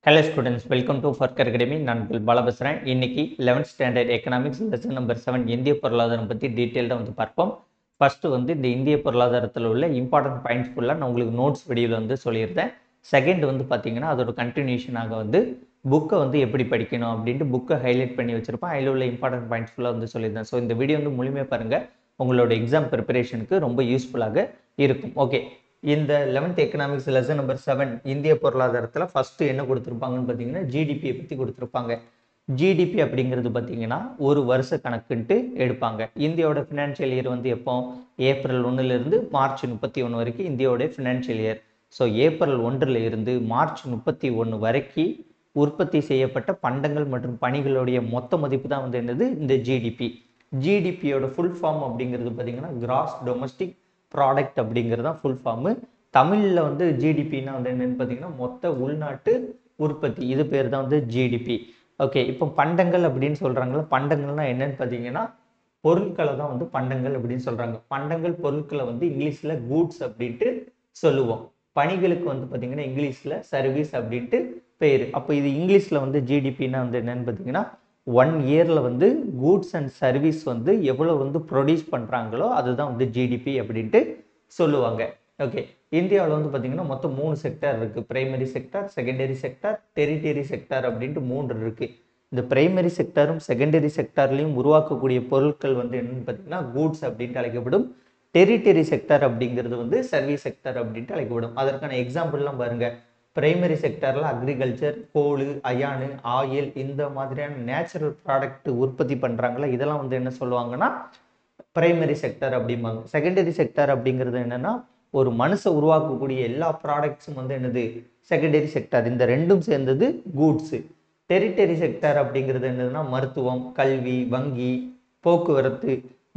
Hello students, welcome to Farkar Academy. நான் பாலா பேசுகிறேன். இன்னைக்கு 11th standard economics lesson number 7 இந்திய பொருளாதாரம் பற்றி டீட்டெயில்டாக வந்து பார்ப்போம். ஃபர்ஸ்ட் வந்து இந்த இந்திய பொருளாதாரத்தில் உள்ள இம்பார்ட்டன்ட் பாயிண்ட்ஸ் ஃபுல்லாக நான் உங்களுக்கு நோட்ஸ் வீடியோவில் வந்து சொல்லியிருந்தேன். செகண்ட் வந்து பார்த்தீங்கன்னா அதோட கண்டினியூஷனாக வந்து புக்கை வந்து எப்படி படிக்கணும் அப்படின்ட்டு புக்கை ஹைலைட் பண்ணி வச்சிருப்பேன். அதில் உள்ள இம்பார்ட்டன்ட் பாயிண்ட்ஸ் ஃபுல்லாக வந்து சொல்லியிருந்தேன். ஸோ இந்த வீடியோ வந்து முழுமையாக பாருங்கள், உங்களோட எக்ஸாம் ப்ரிப்பரேஷனுக்கு ரொம்ப யூஸ்ஃபுல்லாக இருக்கும். ஓகே, இந்த 11th எக்கனாமிக்ஸ் லெசன் நம்பர் 7 இந்திய பொருளாதாரத்தில் ஃபஸ்ட்டு என்ன கொடுத்துருப்பாங்கன்னு பார்த்தீங்கன்னா ஜிடிபியை பற்றி கொடுத்துருப்பாங்க. ஜிடிபி அப்படிங்கிறது பார்த்தீங்கன்னா ஒரு வருஷ கணக்குன்ட்டு எடுப்பாங்க. இந்தியாவோட ஃபினான்ஷியல் இயர் வந்து எப்போ ஏப்ரல் 1லேருந்து மார்ச் 31 வரைக்கும் இந்தியாவோட ஃபினான்ஷியல் இயர். ஸோ ஏப்ரல் 1 இருந்து மார்ச் 31 வரைக்கும் உற்பத்தி செய்யப்பட்ட பண்டங்கள் மற்றும் பணிகளுடைய மொத்த மதிப்பு தான் வந்து என்னது இந்த ஜிடிபி. ஜிடிபியோட ஃபுல் ஃபார்ம் அப்படிங்கிறது பார்த்தீங்கன்னா கிராஸ் டொமஸ்டிக் ப்ராடக்ட் அப்படிங்கிறது தான் ஃபுல் ஃபார்மு. தமிழில் வந்து ஜிடிபின்னா வந்து என்னென்னு பார்த்தீங்கன்னா மொத்த உள்நாட்டு உற்பத்தி, இது பேர் தான் வந்து ஜிடிபி. ஓகே, இப்போ பண்டங்கள் அப்படின்னு சொல்கிறாங்களா, பண்டங்கள்னா என்னன்னு பார்த்தீங்கன்னா பொருட்களை தான் வந்து பண்டங்கள் அப்படின்னு சொல்கிறாங்க. பண்டங்கள் பொருட்களை வந்து இங்கிலீஷில் கூட்ஸ் அப்படின்ட்டு சொல்லுவோம். பணிகளுக்கு வந்து பார்த்தீங்கன்னா இங்கிலீஷில் சர்வீஸ் அப்படின்ட்டு பேர். அப்போ இது இங்கிலீஷில் வந்து ஜிடிபின்னா வந்து என்னென்னு பார்த்தீங்கன்னா 1 இயரில் வந்து கூட்ஸ் அண்ட் சர்வீஸ் வந்து எவ்வளோ வந்து ப்ரொடியூஸ் பண்ணுறாங்களோ அதுதான் வந்து ஜிடிபி அப்படின்ட்டு சொல்லுவாங்க. ஓகே, இந்தியாவில் வந்து பார்த்திங்கன்னா மொத்தம் 3 செக்டார் இருக்குது. Primary sector, secondary sector, territory sector அப்படின்ட்டு 3 இருக்குது. இந்த பிரைமரி செக்டாரும் செகண்டரி செக்டார்லையும் உருவாக்கக்கூடிய பொருட்கள் வந்து என்னென்னு பார்த்தீங்கன்னா கூட்ஸ் அப்படின்ட்டு அழைக்கப்படும். டெரிட்டரி செக்டார் அப்படிங்கிறது வந்து சர்வீஸ் செக்டார் அப்படின்ட்டு அழைக்கப்படும். அதற்கான எக்ஸாம்பிள்லாம் பாருங்கள். பிரைமரி செக்டரில் அக்ரிகல்ச்சர், கோல், அயானு, ஆயில் இந்த மாதிரியான நேச்சுரல் ப்ராடக்ட் உற்பத்தி பண்ணுறாங்களா, இதெல்லாம் வந்து என்ன சொல்லுவாங்கன்னா பிரைமரி செக்டர் அப்படிம்பாங்க. செகண்டரி செக்டர் அப்படிங்கிறது என்னென்னா ஒரு மனுஷன் உருவாக்கக்கூடிய எல்லா ப்ராடக்ட்ஸும் வந்து என்னது செகண்டரி செக்டர். இந்த ரெண்டும் சேர்ந்தது கூட்ஸு. டெரிட்டரி செக்டர் அப்படிங்கிறது என்னதுன்னா மருத்துவம், கல்வி, வங்கி, போக்குவரத்து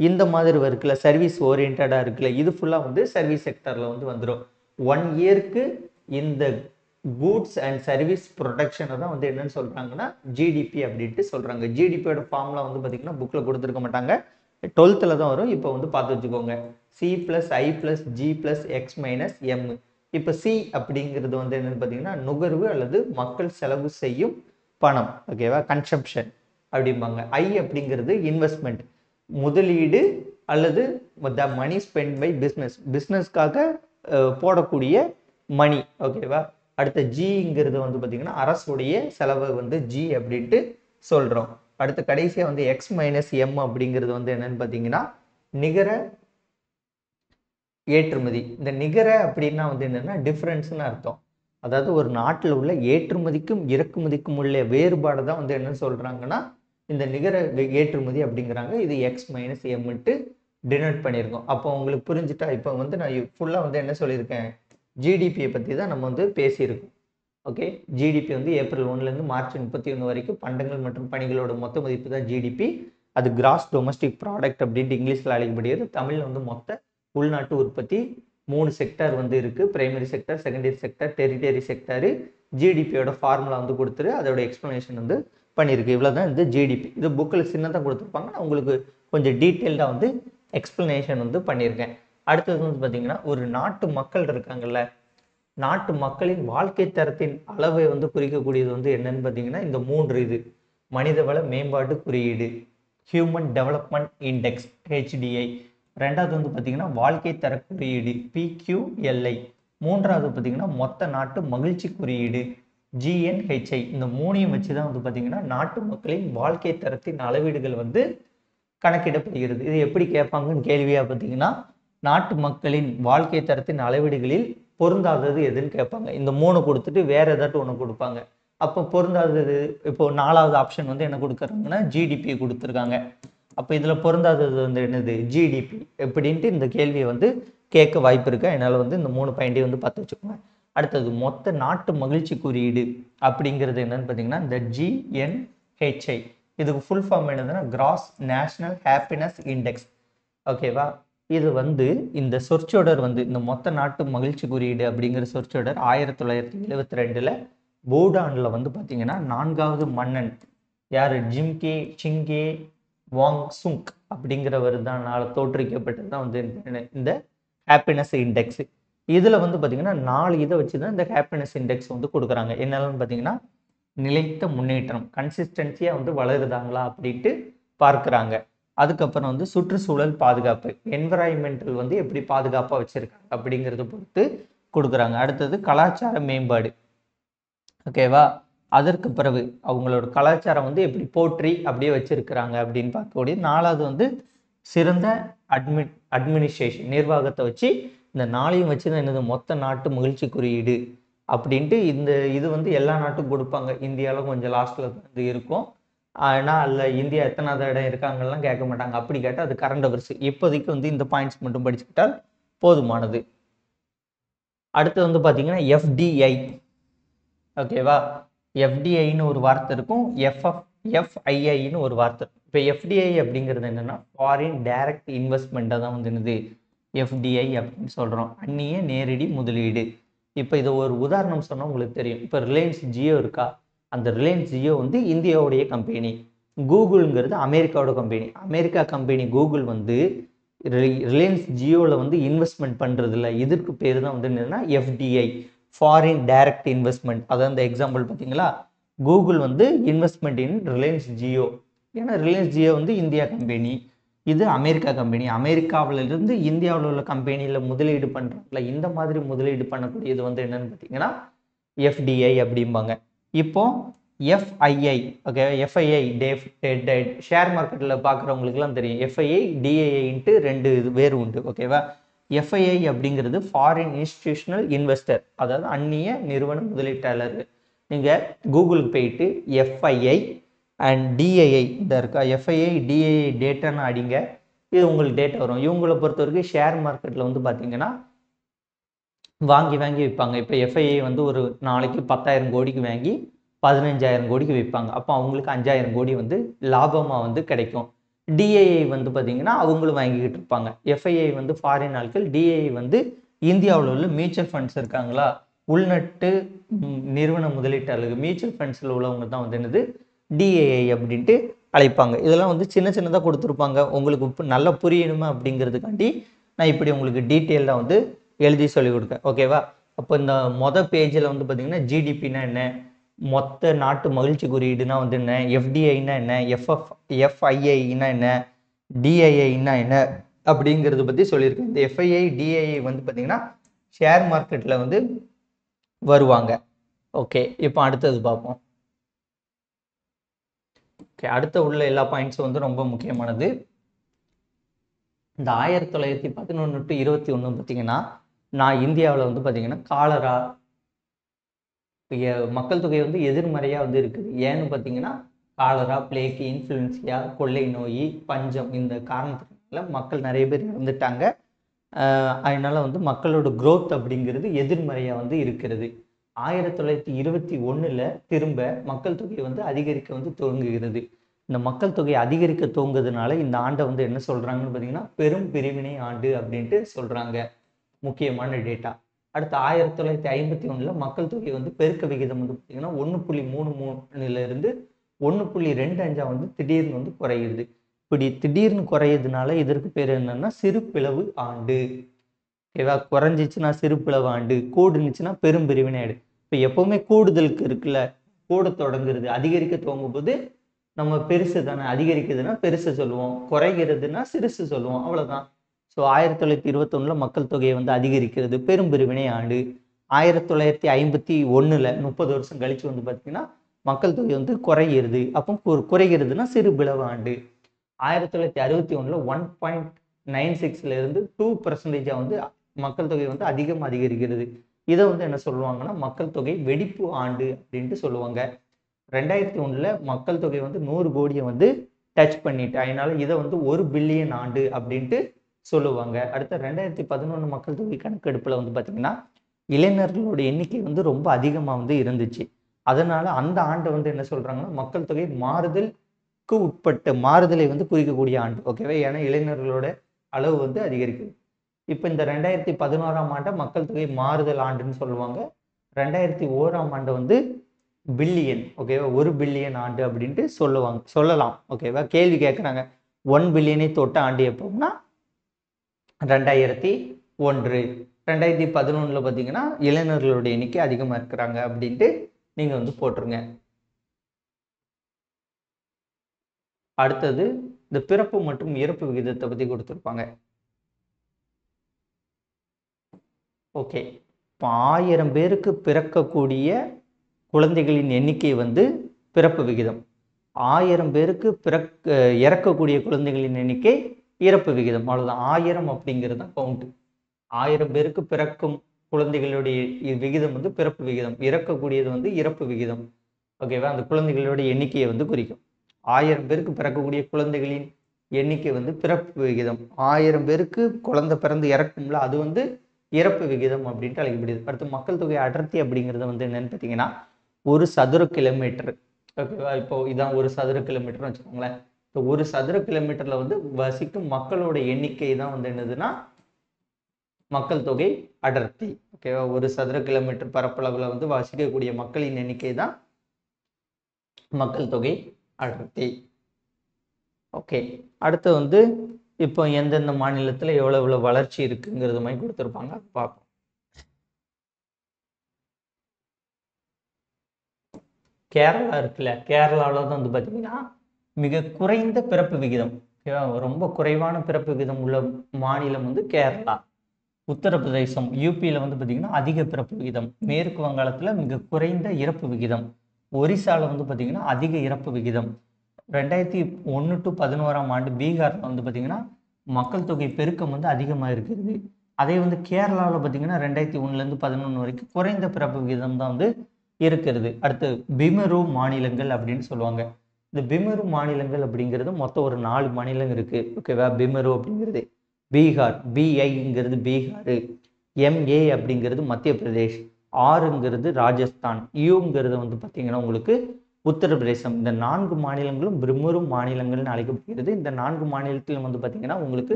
இந்த மாதிரி இருக்குல்ல, சர்வீஸ் ஓரியன்டாக இருக்குல்ல, இது ஃபுல்லாக வந்து சர்வீஸ் செக்டரில் வந்து வந்துடும். 1 இயருக்கு இந்த கூட்ஸ் அண்ட் சர்வீஸ் ப்ரொடக்ஷனை தான் வந்து என்னன்னு சொல்கிறாங்கன்னா ஜிடிபி அப்படின்ட்டு சொல்கிறாங்க. ஜிடிபியோட ஃபார்முலா வந்து பார்த்திங்கன்னா புக்கில் கொடுத்துருக்க மாட்டாங்க, 12th தான் வரும். இப்போ வந்து பார்த்து வச்சுக்கோங்க, C plus I plus G plus X minus M. இப்போ சி அப்படிங்கிறது வந்து என்னென்னு பார்த்தீங்கன்னா நுகர்வு அல்லது மக்கள் செலவு செய்யும் பணம், ஓகேவா, கன்சம்ஷன் அப்படிம்பாங்க. ஐ அப்படிங்கிறது இன்வெஸ்ட்மெண்ட், முதலீடு அல்லது த மணி ஸ்பெண்ட் பை பிஸ்னஸ்க்காக போடக்கூடிய மணி, ஓகேவா. அடுத்த ஜிங்கிறது வந்து பார்த்தீங்கன்னா அரசுடைய செலவை வந்து ஜி அப்படின்ட்டு சொல்கிறோம். அடுத்த கடைசியாக வந்து எக்ஸ் மைனஸ் எம் அப்படிங்கிறது வந்து என்னன்னு பார்த்தீங்கன்னா நிகர ஏற்றுமதி. இந்த நிகர அப்படின்னா வந்து என்னென்னா டிஃப்ரென்ஸ்னு அர்த்தம். அதாவது ஒரு நாட்டில் உள்ள ஏற்றுமதிக்கும் இறக்குமதிக்கும் உள்ள வேறுபாடு தான் வந்து என்னன்னு சொல்கிறாங்கன்னா இந்த நிகர ஏற்றுமதி அப்படிங்கிறாங்க. இது எக்ஸ் மைனஸ் எம்ட்டு டினோட் பண்ணியிருக்கோம். அப்போ உங்களுக்கு புரிஞ்சுட்டா. இப்போ வந்து நான் ஃபுல்லாக வந்து என்ன சொல்லியிருக்கேன், ஜிடிபியை பற்றி தான் நம்ம வந்து பேசியிருக்கோம். ஓகே, ஜிடிபி வந்து ஏப்ரல் 1லேருந்து மார்ச் 31 வரைக்கும் பண்டங்கள் மற்றும் பணிகளோட மொத்த மதிப்பு தான் ஜிடிபி. அது கிராஸ் டொமஸ்டிக் ப்ராடக்ட் அப்படின்ட்டு இங்கிலீஷில் அழைக்கப்படுகிறது. தமிழில் வந்து மொத்த உள்நாட்டு உற்பத்தி. 3 செக்டார் வந்து இருக்குது, primary sector, secondary sector, tertiary sector. ஜிடிபியோட ஃபார்முலா வந்து கொடுத்துரு அதோட எக்ஸ்ப்ளனேஷன் வந்து பண்ணியிருக்கு. இவ்வளோ தான் இந்த ஜிடிபி. இது புக்கில் சின்னதாக கொடுத்துருப்பாங்க, நான் உங்களுக்கு கொஞ்சம் டீட்டெயில்டாக வந்து எக்ஸ்ப்ளனேஷன் வந்து பண்ணியிருக்கேன். அடுத்தது வந்து பார்த்தீங்கன்னா ஒரு நாட்டு மக்கள் இருக்காங்கல்ல, நாட்டு மக்களின் வாழ்க்கை தரத்தின் அளவை வந்து குறிக்கக்கூடியது வந்து என்னன்னு பார்த்தீங்கன்னா இந்த 3 இது. மனிதவள மேம்பாட்டு குறியீடு, ஹியூமன் டெவலப்மெண்ட் இண்டெக்ஸ் HDI. ரெண்டாவது வந்து பார்த்தீங்கன்னா வாழ்க்கை தர குறியீடு PQLI. மூன்றாவது பார்த்தீங்கன்னா மொத்த நாட்டு மகிழ்ச்சி குறியீடு GNHI. இந்த 3ஐயும் வச்சு தான் வந்து பார்த்தீங்கன்னா நாட்டு மக்களின் வாழ்க்கை தரத்தின் அளவீடுகள் வந்து கணக்கிடப்படுகிறது. இது எப்படி கேட்பாங்கன்னு கேள்வியாக பார்த்தீங்கன்னா நாட்டு மக்களின் வாழ்க்கை தரத்தின் அளவீடுகளில் பொருந்தாதது எதுன்னு கேட்பாங்க. இந்த 3 கொடுத்துட்டு வேற ஏதாட்டும் ஒன்று கொடுப்பாங்க. அப்போ பொருந்தாதது, இப்போ 4வது ஆப்ஷன் வந்து என்ன கொடுக்குறாங்கன்னா ஜிடிபி கொடுத்துருக்காங்க. அப்போ இதில் பொருந்தாதது வந்து என்னது ஜிடிபி எப்படின்ட்டு இந்த கேள்வியை வந்து கேட்க வாய்ப்பு இருக்கு. அதனால வந்து இந்த 3 பாயிண்ட்டையும் வந்து பார்த்து வச்சுக்கோங்க. அடுத்தது மொத்த நாட்டு மகிழ்ச்சி குறியீடு அப்படிங்கிறது என்னன்னு பார்த்தீங்கன்னா இந்த GNHI. இதுக்கு ஃபுல் ஃபார்ம் என்னதுன்னா கிராஸ் நேஷனல் ஹாப்பினஸ் இண்டெக்ஸ், ஓகேவா. இது வந்து இந்த சொற்சொடர் வந்து இந்த மொத்த நாட்டு மகிழ்ச்சி குறியீடு அப்படிங்கிற சொற்சொடர் 1972 பூடானில் வந்து பார்த்தீங்கன்னா 4வது மன்னன் யார், ஜிம்கே சிங்கே வாங்சுங் அப்படிங்கிறவர் தான் தோற்றுவிக்கப்பட்டது தான் வந்து இந்த ஹாப்பினஸ் இண்டெக்ஸ். இதில் வந்து பார்த்தீங்கன்னா 4 இதை வச்சு தான் இந்த ஹாப்பினஸ் இண்டெக்ஸ் வந்து கொடுக்குறாங்க. என்னென்னு பார்த்தீங்கன்னா நிலைத்த முன்னேற்றம், கன்சிஸ்டன்சியாக வந்து வளருதாங்களா அப்படின்ட்டு பார்க்குறாங்க. அதுக்கப்புறம் வந்து சுற்றுச்சூழல் பாதுகாப்பு, என்விரான்மெண்டல் வந்து எப்படி பாதுகாப்பாக வச்சுருக்காங்க அப்படிங்கிறத பொறுத்து கொடுக்குறாங்க. அடுத்தது கலாச்சார மேம்பாடு, ஓகேவா? அதற்கு பிறகு அவங்களோட கலாச்சாரம் வந்து எப்படி போற்றி அப்படியே வச்சிருக்கிறாங்க அப்படின்னு பார்க்கக்கூடிய. 4வது வந்து சிறந்த அட்மினிஸ்ட்ரேஷன், நிர்வாகத்தை வச்சு இந்த 4ஐயும் வச்சு தான் என்னது மொத்த நாட்டு மகிழ்ச்சி குறியீடு அப்படின்ட்டு இது வந்து எல்லா நாட்டுக்கும் கொடுப்பாங்க. இந்தியாவில் கொஞ்சம் லாஸ்ட்டில் வந்து இருக்கும். ஆனால் அதில் இந்தியா எத்தனாவது இடம் இருக்காங்கலாம் கேட்க மாட்டாங்க. அப்படி கேட்டால் அது கரண்ட் அவர்ஸ். இப்போதைக்கு வந்து இந்த பாயிண்ட்ஸ் மட்டும் படிச்சுக்கிட்டால் போதுமானது. அடுத்து வந்து பார்த்தீங்கன்னா எஃப்டிஐ, ஓகேவா? எஃப்டிஐன்னு ஒரு வார்த்தை இருக்கும், எஃப்ஐஐன்னு ஒரு வார்த்தை. இப்போ எஃப்டிஐ அப்படிங்கிறது என்னென்னா ஃபாரின் டைரக்ட் இன்வெஸ்ட்மெண்ட்டை தான் வந்து என்னது எஃப்டிஐ அப்படின்னு சொல்கிறோம், அந்நிய நேரடி முதலீடு. இப்போ இதை ஒரு உதாரணம் சொன்னால் உங்களுக்கு தெரியும். இப்போ ரிலையன்ஸ் ஜியோ இருக்கா, அந்த ரிலையன்ஸ் ஜியோ வந்து இந்தியாவுடைய கம்பெனி. கூகுள்ங்கிறது அமெரிக்காவோட கம்பெனி. அமெரிக்கா கம்பெனி கூகுள் வந்து ரிலையன்ஸ் ஜியோவில் வந்து இன்வெஸ்ட்மெண்ட் பண்ணுறதில்ல. இதற்கு பேர் தான் வந்து என்னென்னா எஃப்டிஐ, ஃபாரின் டைரக்ட் இன்வெஸ்ட்மெண்ட். அதான் இந்த எக்ஸாம்பிள் பார்த்தீங்களா, கூகுள் வந்து இன்வெஸ்ட்மெண்ட் இன் ரிலையன்ஸ் ஜியோ. ஏன்னா ரிலையன்ஸ் ஜியோ வந்து இந்தியா கம்பெனி, இது அமெரிக்கா கம்பெனி. அமெரிக்காவிலிருந்து இந்தியாவில் உள்ள கம்பெனியில் முதலீடு பண்ணுறாங்கல்ல, இந்த மாதிரி முதலீடு பண்ணக்கூடியது வந்து என்னன்னு பார்த்தீங்கன்னா எஃப்டிஐ அப்படிம்பாங்க. இப்போ எஃப்ஐஐ, ஓகே, எஃப்ஐஐ ஷேர் மார்க்கெட்டில் பார்க்குறவங்களுக்குலாம் தெரியும். எஃப்ஐஐ டிஐஐன்ட்டு 2 வேறு உண்டு, ஓகேவா? எஃப்ஐஐ அப்படிங்கிறது ஃபாரின் இன்ஸ்டிடியூஷனல் இன்வெஸ்டர், அதாவது அந்நிய நிறுவன முதலீட்டாளர். நீங்கள் கூகுளுக்கு போயிட்டு எஃப்ஐஐ அண்ட் டிஐஐ இந்த இருக்கா, எஃப்ஐஐ டிஐஐ டேட்டான்னு அடிங்க, இது உங்களுக்கு டேட்டா வரும். இவங்களை பொறுத்த வரைக்கும் ஷேர் மார்க்கெட்டில் வந்து பார்த்தீங்கன்னா வாங்கி விற்பாங்க. இப்போ எஃப்ஐஐ வந்து ஒரு நாளைக்கு 10,000 கோடிக்கு வாங்கி 15,000 கோடிக்கு விற்பாங்க. அப்போ அவங்களுக்கு 5,000 கோடி வந்து லாபமாக வந்து கிடைக்கும். டிஐஐ வந்து பார்த்தீங்கன்னா அவங்களும் வாங்கிக்கிட்டு இருப்பாங்க. எஃப்ஐஐ வந்து ஃபாரின் ஆட்கள், டிஐஐ வந்து இந்தியாவில் உள்ள மியூச்சுவல் ஃபண்ட்ஸ் இருக்காங்களா, உள்நாட்டு நிறுவன முதலீட்டாளர்கள், மியூச்சுவல் ஃபண்ட்ஸில் உள்ளவங்க தான் வந்து என்னது டிஐஐ அப்படின்ட்டு அழைப்பாங்க. இதெல்லாம் வந்து சின்னதாக கொடுத்துருப்பாங்க. உங்களுக்கு நல்லா புரியணுமா அப்படிங்கிறதுக்காண்டி நான் இப்படி உங்களுக்கு டீட்டெயிலாக வந்து எழுதி சொல்லிக் கொடுத்தேன், ஓகேவா? அப்போ இந்த பேஜில் வந்து பார்த்தீங்கன்னா ஜிடிபின்னா என்ன, மொத்த நாட்டு மகிழ்ச்சி குறியீடுனா வந்து என்ன, எஃப்டிஐனா என்ன, எஃப்ஐஐனா என்ன, டிஐஐனா என்ன அப்படிங்கிறத பற்றி சொல்லியிருக்கேன். இந்த எஃப்ஐஐ டிஐஐ வந்து பார்த்தீங்கன்னா ஷேர் மார்க்கெட்டில் வந்து வருவாங்க. ஓகே, இப்போ அடுத்தது பார்ப்போம். ஓகே, அடுத்த உள்ள எல்லா பாயிண்ட்ஸும் வந்து ரொம்ப முக்கியமானது. இந்த 1911 to 21 பார்த்தீங்கன்னா நான் இந்தியாவில் வந்து பார்த்தீங்கன்னா காலரா மக்கள் தொகை வந்து எதிர்மறையாக வந்து இருக்குது. ஏன்னு பார்த்தீங்கன்னா காலரா, பிளேக், இன்ஃப்ளூயன்சியா, கொள்ளை நோய், பஞ்சம், இந்த காரணத்தினால மக்கள் நிறைய பேர் இறந்துட்டாங்க. அதனால வந்து மக்களோட growth அப்படிங்கிறது எதிர்மறையாக வந்து இருக்கிறது. 1921 திரும்ப மக்கள் தொகை வந்து அதிகரிக்க வந்து துவங்குகிறது. இந்த மக்கள் தொகை அதிகரிக்க துவங்குறதுனால இந்த ஆண்டை வந்து என்ன சொல்றாங்கன்னு பார்த்தீங்கன்னா பெரும் பிரிவினை ஆண்டு அப்படின்ட்டு சொல்றாங்க. முக்கியமான டேட்டா. அடுத்து 1951 மக்கள் தொகை வந்து பெருக்க விகிதம் வந்து பார்த்தீங்கன்னா 1.33 1.25 வந்து திடீர்னு வந்து குறையுது. இப்படி திடீர்னு குறையிறதுனால இதற்கு பேர் என்னன்னா சிறு பிளவு ஆண்டு, ஓகேவா? குறைஞ்சிச்சுன்னா சிறு பிளவு ஆண்டு, கூடுனுச்சுன்னா பெரும் பிரிவினை ஆயிடு. இப்போ எப்பவுமே கூடுதலுக்கு இருக்குல்ல, கூட தொடங்குறது, அதிகரிக்க துவங்கும் போது நம்ம பெருசு தானே, அதிகரிக்குதுன்னா பெருசு சொல்லுவோம், குறைகிறதுனா சிறுசு சொல்லுவோம், அவ்வளவுதான். ஸோ 1921 மக்கள் தொகையை வந்து அதிகரிக்கிறது, பெரும் பிரிவினை ஆண்டு. 1951 30 வருஷம் கழிச்சு வந்து பார்த்தீங்கன்னா மக்கள் தொகை வந்து குறைகிறது. அப்போ குறைகிறதுனா சிறு பிளவு ஆண்டு. 1961 1.96 2% வந்து மக்கள் தொகை வந்து அதிகரிக்கிறது. இதை வந்து என்ன சொல்லுவாங்கன்னா மக்கள் தொகை வெடிப்பு ஆண்டு அப்படின்ட்டு சொல்லுவாங்க. 2001 மக்கள் தொகை வந்து 100 கோடியை வந்து டச் பண்ணிட்டு, அதனால இதை வந்து 1 பில்லியன் ஆண்டு அப்படின்ட்டு சொல்லுவாங்க. அடுத்த 2011 மக்கள் தொகை கணக்கெடுப்புல வந்து பார்த்தீங்கன்னா இளைஞர்களோட எண்ணிக்கை வந்து ரொம்ப அதிகமாக வந்து இருந்துச்சு. அதனால அந்த ஆண்டை வந்து என்ன சொல்றாங்கன்னா மக்கள் தொகை மாறுதலுக்கு உட்பட்ட மாறுதலை வந்து குறிக்கக்கூடிய ஆண்டு, ஓகேவா? ஏன்னா இளைஞர்களோட அளவு வந்து அதிகரிக்குது. இப்போ இந்த 2011 ஆண்டை மக்கள் தொகை மாறுதல் ஆண்டுன்னு சொல்லுவாங்க. 2001 ஆண்டை வந்து பில்லியன், ஓகேவா, 1 பில்லியன் ஆண்டு அப்படின்ட்டு சொல்லலாம், ஓகேவா? கேள்வி கேட்குறாங்க, 1 பில்லியனை தொட்ட ஆண்டு எப்போம்னா 2001. 2011 பார்த்தீங்கன்னா இளைஞர்களுடைய எண்ணிக்கை அதிகமாக இருக்கிறாங்க அப்படின்ட்டு நீங்கள் வந்து போட்டுருங்க. அடுத்தது இந்த பிறப்பு மற்றும் இறப்பு விகிதத்தை பற்றி கொடுத்துருப்பாங்க. ஓகே, இப்போ 1000 பேருக்கு பிறக்கக்கூடிய குழந்தைகளின் எண்ணிக்கை வந்து பிறப்பு விகிதம், 1000 பேருக்கு இறக்கக்கூடிய குழந்தைகளின் எண்ணிக்கை இறப்பு விகிதம். அவ்வளோதான். 1000 அப்படிங்கிறது தான் கவுண்ட். 1000 பேருக்கு பிறக்கும் குழந்தைகளுடைய விகிதம் வந்து பிறப்பு விகிதம், இறக்கக்கூடியது வந்து இறப்பு விகிதம். ஓகேவா? அந்த குழந்தைகளுடைய எண்ணிக்கையை வந்து குறிக்கும். 1000 பேருக்கு பிறக்கக்கூடிய குழந்தைகளின் எண்ணிக்கை வந்து பிறப்பு விகிதம். 1000 பேருக்கு குழந்தை பிறந்து இறக்கும்ல, அது வந்து இறப்பு விகிதம் அப்படின்ட்டு அழைக்கப்படுது. அடுத்து மக்கள் தொகை அடர்த்தி அப்படிங்கிறது வந்து என்னன்னு பார்த்தீங்கன்னா, 1 சதுர கிலோமீட்டர். ஓகேவா? இப்போ இதான் 1 சதுர கிலோமீட்டர்னு வச்சுக்கோங்களேன். இப்போ 1 சதுர கிலோமீட்டர்ல வந்து வசிக்கும் மக்களோட எண்ணிக்கை தான் வந்து என்னதுன்னா மக்கள் தொகை அடர்த்தி. ஓகேவா? 1 சதுர கிலோமீட்டர் பரப்பளவில் வந்து வசிக்கக்கூடிய மக்களின் எண்ணிக்கை தான் மக்கள் தொகை அடர்த்தி. ஓகே, அடுத்து வந்து இப்போ எந்தெந்த மாநிலத்தில் எவ்வளவு வளர்ச்சி இருக்குங்கிறது மாதிரி கொடுத்துருப்பாங்க, பார்ப்போம். கேரளா இருக்குல்ல, கேரளாவில் தான் வந்து பார்த்தீங்கன்னா மிக குறைந்த பிறப்பு விகிதம். ரொம்ப குறைவான பிறப்பு விகிதம் உள்ள மாநிலம் வந்து கேரளா. உத்தரப்பிரதேசம் யூபியில் வந்து பார்த்தீங்கன்னா அதிக பிறப்பு விகிதம். மேற்கு வங்காளத்தில் மிக குறைந்த இறப்பு விகிதம். ஒரிசாவில் வந்து பார்த்தீங்கன்னா அதிக இறப்பு விகிதம். 2001 to 2011 ஆண்டு பீகாரில் வந்து பார்த்தீங்கன்னா மக்கள் தொகை பெருக்கம் வந்து அதிகமாக இருக்கிறது. அதே வந்து கேரளாவில் பார்த்தீங்கன்னா 2001 to 2011 வரைக்கும் குறைந்த பிறப்பு விகிதம் தான் வந்து இருக்கிறது. அடுத்து பிமரு மாநிலங்கள் அப்படின்னு சொல்லுவாங்க. இந்த பிமரு மாநிலங்கள் அப்படிங்கிறது மொத்தம் ஒரு 4 மாநிலம் இருக்கு. ஓகேவா? பிமரு அப்படிங்கிறது பீகார், பிஐங்கிறது பீகார், எம்ஏ அப்படிங்கிறது மத்திய பிரதேஷ், ஆறுங்கிறது ராஜஸ்தான், யூங்கிறது வந்து பார்த்தீங்கன்னா உங்களுக்கு உத்தரப்பிரதேசம். இந்த 4 மாநிலங்களும் பிமரு மாநிலங்கள்னு அழைக்கப்படுகிறது. இந்த 4 மாநிலத்திலும் வந்து பார்த்தீங்கன்னா உங்களுக்கு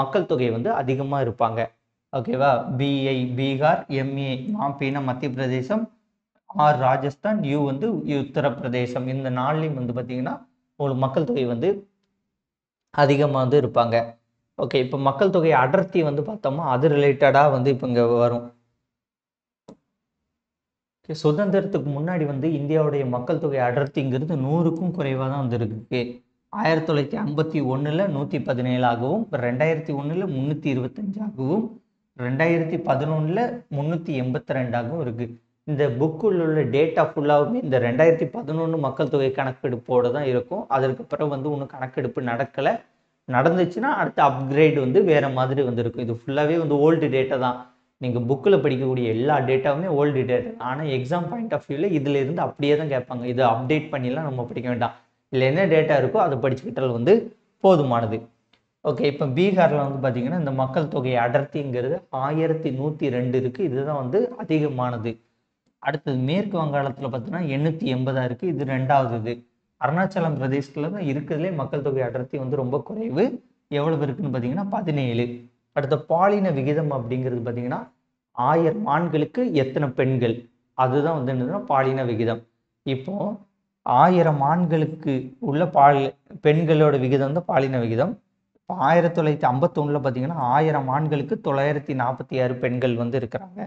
மக்கள் தொகை வந்து அதிகமாக இருப்பாங்க. ஓகேவா? பிஐ பீகார், எம்ஏ மாப்பினா மத்திய பிரதேசம், ஆர் ராஜஸ்தான், யூ வந்து உத்தரப்பிரதேசம். இந்த 4லையும் வந்து பார்த்தீங்கன்னா உங்களுக்கு மக்கள் தொகை வந்து அதிகமாக வந்து இருப்பாங்க. ஓகே, இப்போ மக்கள் தொகை அடர்த்தி வந்து பார்த்தோம்னா அது ரிலேட்டடாக வந்து இப்போ இங்கே வரும். சுதந்திரத்துக்கு முன்னாடி வந்து இந்தியாவுடைய மக்கள் தொகை அடர்த்திங்கிறது 100க்கும் குறைவாக தான் வந்து இருக்கு. 1951 117 ஆகவும், 2001 325 ஆகவும், 2011 382 ஆகவும் இருக்கு. இந்த புக்குள்ள உள்ள டேட்டா ஃபுல்லாகவுமே இந்த 2011 மக்கள் தொகை கணக்கெடுப்போடு தான் இருக்கும். அதற்கு பிறகு வந்து ஒன்றும் கணக்கெடுப்பு நடக்கலை. நடந்துச்சுன்னா அடுத்த அப்கிரேட் வந்து வேறு மாதிரி வந்து இருக்கும். இது ஃபுல்லாகவே வந்து ஓல்டு டேட்டா தான். நீங்கள் புக்கில் படிக்கக்கூடிய எல்லா டேட்டாவுமே ஓல்டு டேட்டா. ஆனால் எக்ஸாம் பாயிண்ட் ஆஃப் வியூவில் இதில் இருந்து அப்படியே தான் கேட்பாங்க. இதை அப்டேட் பண்ணிலாம் நம்ம படிக்க வேண்டாம். இல்லை என்ன டேட்டா இருக்கோ அதை படிச்சுக்கிட்டால் வந்து போதுமானது. ஓகே, இப்போ பீகாரில் வந்து பார்த்தீங்கன்னா இந்த மக்கள் தொகை அடர்த்திங்கிறது 1102 இருக்குது. இதுதான் வந்து அதிகமானது. அடுத்தது மேற்கு வங்காளத்தில் பார்த்தீங்கன்னா 880 இருக்குது. இது 2வது. இது அருணாச்சலம் பிரதேசத்தில் தான் இருக்கிறதுலே மக்கள் தொகை அடர்த்தி வந்து ரொம்ப குறைவு. எவ்வளவு இருக்குன்னு பார்த்தீங்கன்னா 17. அடுத்த பாலின விகிதம் அப்படிங்கிறது பார்த்தீங்கன்னா 1000 ஆண்களுக்கு எத்தனை பெண்கள், அதுதான் வந்து என்னதுன்னா பாலின விகிதம். இப்போ 1000 ஆண்களுக்கு உள்ள பெண்களோட விகிதம் தான் பாலின விகிதம். இப்போ 1951 பார்த்தீங்கன்னா 1000 ஆண்களுக்கு 946 பெண்கள் வந்து இருக்கிறாங்க.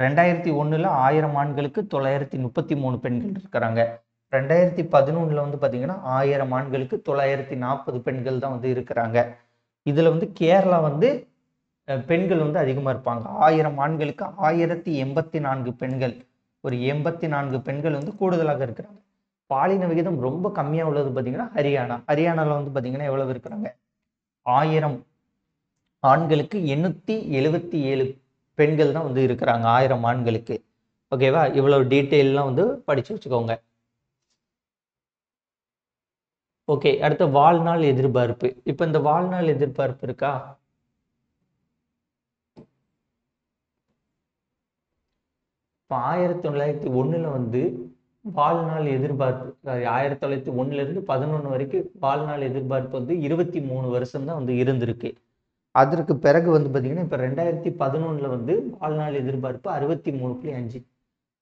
2001 1000 ஆண்களுக்கு 933 பெண்கள் இருக்கிறாங்க. 2011 வந்து பார்த்தீங்கன்னா 1000 ஆண்களுக்கு 940 பெண்கள் தான் வந்து இருக்கிறாங்க. இதில் வந்து கேரளா வந்து பெண்கள் வந்து அதிகமாக இருப்பாங்க. 1000 ஆண்களுக்கு 1084 பெண்கள், ஒரு 84 பெண்கள் வந்து கூடுதலாக இருக்கிறாங்க. பாலின விகிதம் ரொம்ப கம்மியாக உள்ளது பார்த்தீங்கன்னா ஹரியானா. ஹரியானாவில் வந்து பார்த்தீங்கன்னா எவ்வளவு இருக்கிறாங்க? 1000 ஆண்களுக்கு 877 பெண்கள் தான் வந்து இருக்கிறாங்க 1000 ஆண்களுக்கு. ஓகேவா? இவ்வளவு டீட்டெயிலாம் வந்து படிச்சு வச்சுக்கோங்க. ஓகே, அடுத்த வாழ்நாள் எதிர்பார்ப்பு. இப்போ இந்த வாழ்நாள் எதிர்பார்ப்பு இருக்கா? இப்போ 1901 வந்து வாழ்நாள் எதிர்பார்ப்பு, 1901 11 வரைக்கும் வாழ்நாள் எதிர்பார்ப்பு வந்து 23 வருஷம் தான் வந்து இருந்திருக்கு. அதற்கு பிறகு வந்து பார்த்தீங்கன்னா இப்போ 2011 வந்து வாழ்நாள் எதிர்பார்ப்பு 63.5.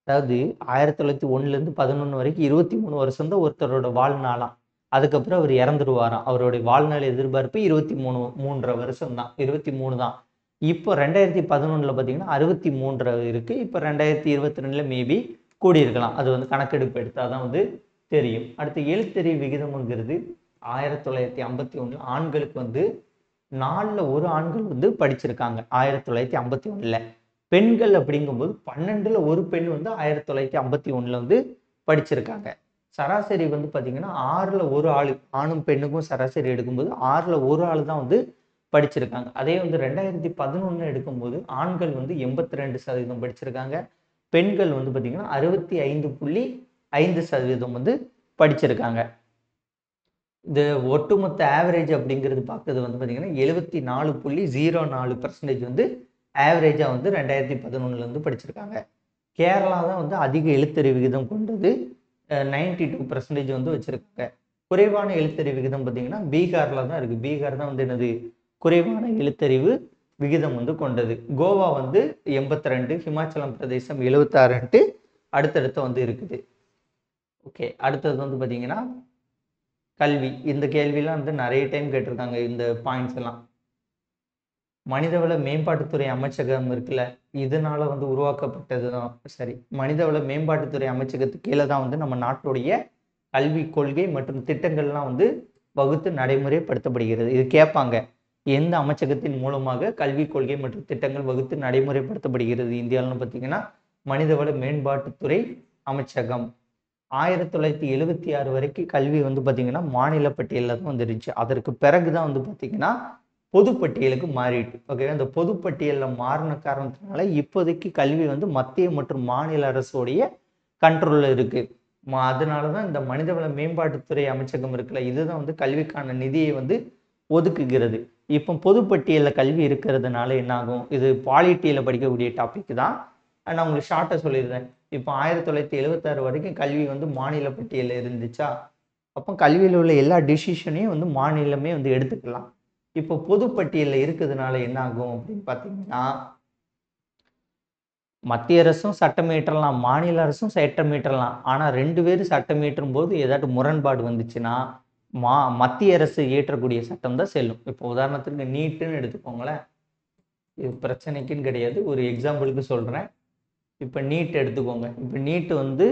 அதாவது 1901 11 வரைக்கும் 23 வருஷம் தான் ஒருத்தரோட வாழ்நாளாம். அதுக்கப்புறம் அவர் இறந்துடுவாராம். அவருடைய வாழ்நாள் எதிர்பார்ப்பு 23 வருஷம் தான், 23 தான். இப்போ 2011 பார்த்தீங்கன்னா 63 இருக்கு. இப்போ 2022 மேபி கூடியிருக்கலாம். அது வந்து கணக்கெடுப்பு எடுத்தால் தான் வந்து தெரியும். அடுத்து எழுத்தறிவு விகிதம்ங்கிறது 1951 ஆண்களுக்கு வந்து 4ல் 1 ஆண்கள் வந்து படிச்சிருக்காங்க 1951. பெண்கள் அப்படிங்கும்போது 12ல் 1 பெண் வந்து 1951 வந்து படிச்சிருக்காங்க. சராசரி வந்து பார்த்தீங்கன்னா 6ல் 1 ஆளு, ஆணும் பெண்ணுக்கும் சராசரி எடுக்கும்போது 6ல் 1 ஆள் தான் வந்து படிச்சிருக்காங்க. அதே வந்து 2011 எடுக்கும்போது ஆண்கள் வந்து 82% படிச்சிருக்காங்க. பெண்கள் வந்து பார்த்தீங்கன்னா 65.5% வந்து படிச்சிருக்காங்க. இது ஒட்டுமொத்த ஆவரேஜ் அப்படிங்கிறது பார்க்கிறது வந்து பார்த்தீங்கன்னா 74.04% வந்து ஆவரேஜா வந்து 2011 வந்து படிச்சிருக்காங்க. கேரளா தான் வந்து அதிக எழுத்தறிவு விகிதம் கொண்டது. 92% வந்து வச்சிருக்காங்க. குறைவான எழுத்தறிவு விகிதம் பார்த்தீங்கன்னா பீகார்ல தான் இருக்கு. பீகார் தான் வந்து என்னது குறைவான எழுத்தறிவு விகிதம் வந்து கொண்டது. கோவா வந்து 82, ஹிமாச்சலம் பிரதேசம் 76ன்ட்டு அடுத்தடுத்து வந்து இருக்குது. ஓகே, அடுத்தது வந்து பார்த்தீங்கன்னா கல்வி. இந்த கேள்விலாம் வந்து நிறைய டைம் கேட்டிருக்காங்க இந்த பாயிண்ட்ஸ் எல்லாம். மனிதவள மேம்பாட்டுத்துறை அமைச்சகம் இருக்குல்ல, இதனால வந்து உருவாக்கப்பட்டது தான். சரி, மனிதவள மேம்பாட்டுத்துறை அமைச்சகத்துக்கு கீழே தான் வந்து நம்ம நாட்டுடைய கல்வி கொள்கை மற்றும் திட்டங்கள்லாம் வந்து வகுத்து நடைமுறைப்படுத்தப்படுகிறது. இது கேட்பாங்க. எந்த அமைச்சகத்தின் மூலமாக கல்வி கொள்கை மற்றும் திட்டங்கள் வகுத்து நடைமுறைப்படுத்தப்படுகிறது இந்தியாவில்னு பார்த்தீங்கன்னா மனிதவள மேம்பாட்டுத்துறை அமைச்சகம். 1976 வரைக்கும் கல்வி வந்து பார்த்தீங்கன்னா மாநில பட்டியலில் தான் வந்துருந்துச்சு. அதற்கு பிறகு தான் வந்து பார்த்தீங்கன்னா பொதுப்பட்டியலுக்கு மாறிட்டு. ஓகே, அந்த பொதுப்பட்டியலில் மாறின காரணத்தினால இப்போதைக்கு கல்வி வந்து மத்திய மற்றும் மாநில அரசுடைய கண்ட்ரோல்ல இருக்கு. அதனால தான் இந்த மனிதவள மேம்பாட்டுத்துறை அமைச்சகம் இருக்குல்ல, இதுதான் வந்து கல்விக்கான நிதியை வந்து ஒதுக்குகிறது. இப்போ பொதுப்பட்டியலில் கல்வி இருக்கிறதுனால என்ன ஆகும்? இது பாலிட்டியில் படிக்கக்கூடிய டாபிக் தான். நான் உங்களுக்கு ஷார்ட்டாக சொல்லிடுறேன். இப்போ 1976 வரைக்கும் கல்வி வந்து மாநில பட்டியலில் இருந்துச்சா, அப்போ கல்வியில் உள்ள எல்லா டிசிஷனையும் வந்து மாநிலமே வந்து எடுத்துக்கலாம். இப்போ பொதுப்பட்டியலில் இருக்கிறதுனால என்ன ஆகும் அப்படின்னு பார்த்தீங்கன்னா, மத்திய அரசும் சட்டம் இயற்றலாம், மாநில அரசும் சட்டம் இயற்றலாம். ஆனால் 2 பேரும் சட்டம் இயற்றும் போது ஏதாட்டும் முரண்பாடு வந்துச்சுன்னா மத்திய அரசு இயற்றக்கூடிய சட்டம் தான் செல்லும். இப்போ உதாரணத்துக்கு நீட்டுன்னு எடுத்துக்கோங்களேன். இது பிரச்சனைக்குன்னு கிடையாது, ஒரு எக்ஸாம்பிளுக்கு சொல்கிறேன். இப்போ நீட் எடுத்துக்கோங்க. இப்போ நீட்டு வந்து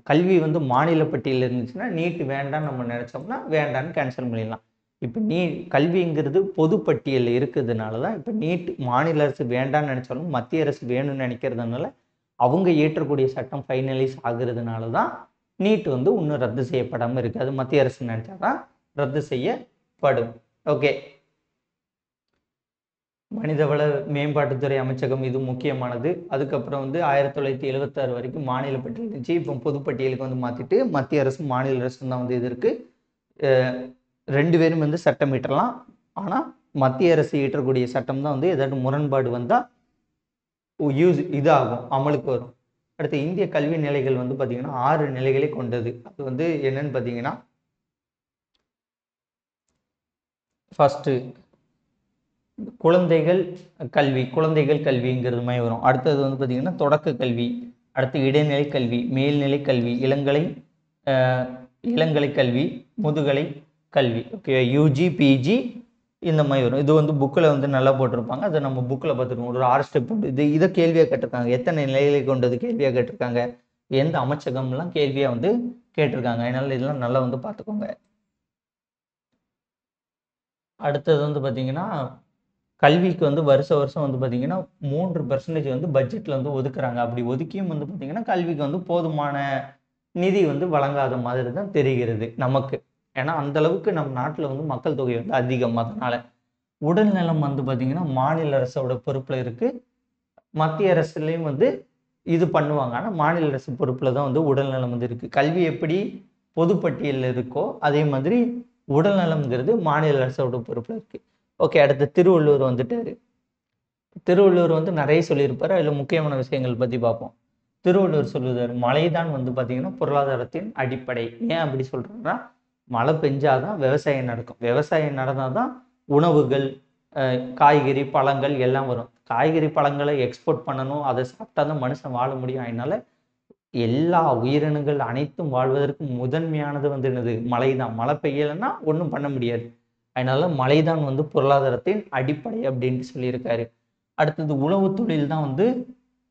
கல்வி வந்து மாநில பட்டியலில் இருந்துச்சுன்னா நீட் வேண்டாம்னு நம்ம நினச்சோம்னா வேண்டான்னு கேன்சல் பண்ணிடலாம். இப்போ கல்விங்கிறது பொதுப்பட்டியலில் இருக்கிறதுனால தான் இப்போ நீட் மாநில அரசு வேண்டாம்னு நினச்சாலும் மத்திய அரசு வேணும்னு நினைக்கிறதுனால அவங்க இயற்றக்கூடிய சட்டம் ஃபைனலைஸ் ஆகுறதுனால தான் நீட் வந்து இன்னும் ரத்து செய்யப்படாமல் இருக்குது. அது மத்திய அரசு நினச்சா தான் ரத்து செய்யப்படும். ஓகே, மனிதவள மேம்பாட்டுத்துறை அமைச்சகம் இது முக்கியமானது. அதுக்கப்புறம் வந்து 1976 வரைக்கும் மாநில பட்டியல் இருந்துச்சு. இப்போ பொதுப்பட்டியலுக்கு வந்து மாற்றிட்டு மத்திய அரசும் மாநில அரசும் தான் வந்து இது இருக்குது. 2 பேரும் வந்து சட்டம் இயற்றலாம். ஆனால் மத்திய அரசு இயற்றக்கூடிய சட்டம் தான் வந்து ஏதாட்டும் முரண்பாடு வந்தால் இதாகும், அமலுக்கு வரும். அடுத்து இந்திய கல்வி நிலைகள் வந்து பார்த்தீங்கன்னா 6 நிலைகளை கொண்டது. அது வந்து என்னன்னு பார்த்தீங்கன்னா, ஃபர்ஸ்ட்டு குழந்தைகள் கல்விங்கிறது மாதிரி வரும். அடுத்தது வந்து பார்த்தீங்கன்னா தொடக்க கல்வி, அடுத்து இடைநிலை கல்வி, மேல்நிலை கல்வி, இளங்கலை கல்வி, முதுகலை கல்வி. ஓகே, யூஜி, பிஜி இந்த மாதிரி வரும். இது வந்து புக்கில் வந்து நல்லா போட்டிருப்பாங்க. அதை நம்ம புக்கில் பார்த்துருக்கோம். ஒரு 6 ஸ்டெப் உண்டு. இதை கேள்வியாக கேட்டிருக்காங்க. எத்தனை நிலைகளை கொண்டது கேள்வியாக கேட்டிருக்காங்க. எந்த அமைச்சகம்லாம் கேள்வியாக வந்து கேட்டிருக்காங்க. அதனால இதெல்லாம் நல்லா வந்து பார்த்துக்கோங்க. அடுத்தது வந்து பார்த்தீங்கன்னா கல்விக்கு வந்து வருஷம் வந்து பார்த்தீங்கன்னா 3% வந்து பட்ஜெட்டில் வந்து ஒதுக்குறாங்க. அப்படி ஒதுக்கியும் வந்து பார்த்தீங்கன்னா கல்விக்கு வந்து போதுமான நிதி வந்து வழங்காத மாதிரி தான் தெரிகிறது நமக்கு. ஏன்னா அந்த அளவுக்கு நம்ம நாட்டில் வந்து மக்கள் தொகை வந்து அதிகம். அதனால உடல் நலம் வந்து பார்த்தீங்கன்னா மாநில அரசோட பொறுப்பில் இருக்குது. மத்திய அரசுலேயும் வந்து இது பண்ணுவாங்க. ஆனால் மாநில அரசு பொறுப்பில் தான் வந்து உடல் நலம் வந்து இருக்குது. கல்வி எப்படி பொதுப்பட்டியலில் இருக்கோ அதே மாதிரி உடல் நலம்ங்கிறது மாநில அரசோட பொறுப்பில் இருக்குது. ஓகே, அடுத்து திருவள்ளுவர் வந்துட்டாரு. திருவள்ளுவர் வந்து நிறைய சொல்லியிருப்பாரு. அதில் முக்கியமான விஷயங்கள் பற்றி பார்ப்போம். திருவள்ளுவர் சொல்லுவார், மழைதான் வந்து பார்த்தீங்கன்னா பொருளாதாரத்தின் அடிப்படை. ஏன் அப்படி சொல்கிறேன்னா, மழை பெஞ்சாதான் விவசாயம் நடக்கும். விவசாயம் நடந்தால் தான் உணவுகள், காய்கறி, பழங்கள் எல்லாம் வரும். காய்கறி பழங்களை எக்ஸ்போர்ட் பண்ணணும், அதை சாப்பிட்டா தான் மனுஷன் வாழ முடியும். அதனால எல்லா உயிரினங்கள் அனைத்தும் வாழ்வதற்கு முதன்மையானது வந்து என்னது? மழை தான். மழை பெய்யலைன்னா ஒன்றும் பண்ண முடியாது. அதனால மழைதான் வந்து பொருளாதாரத்தின் அடிப்படை அப்படின்ட்டு சொல்லியிருக்காரு. அடுத்தது உழவு தொழில் தான் வந்து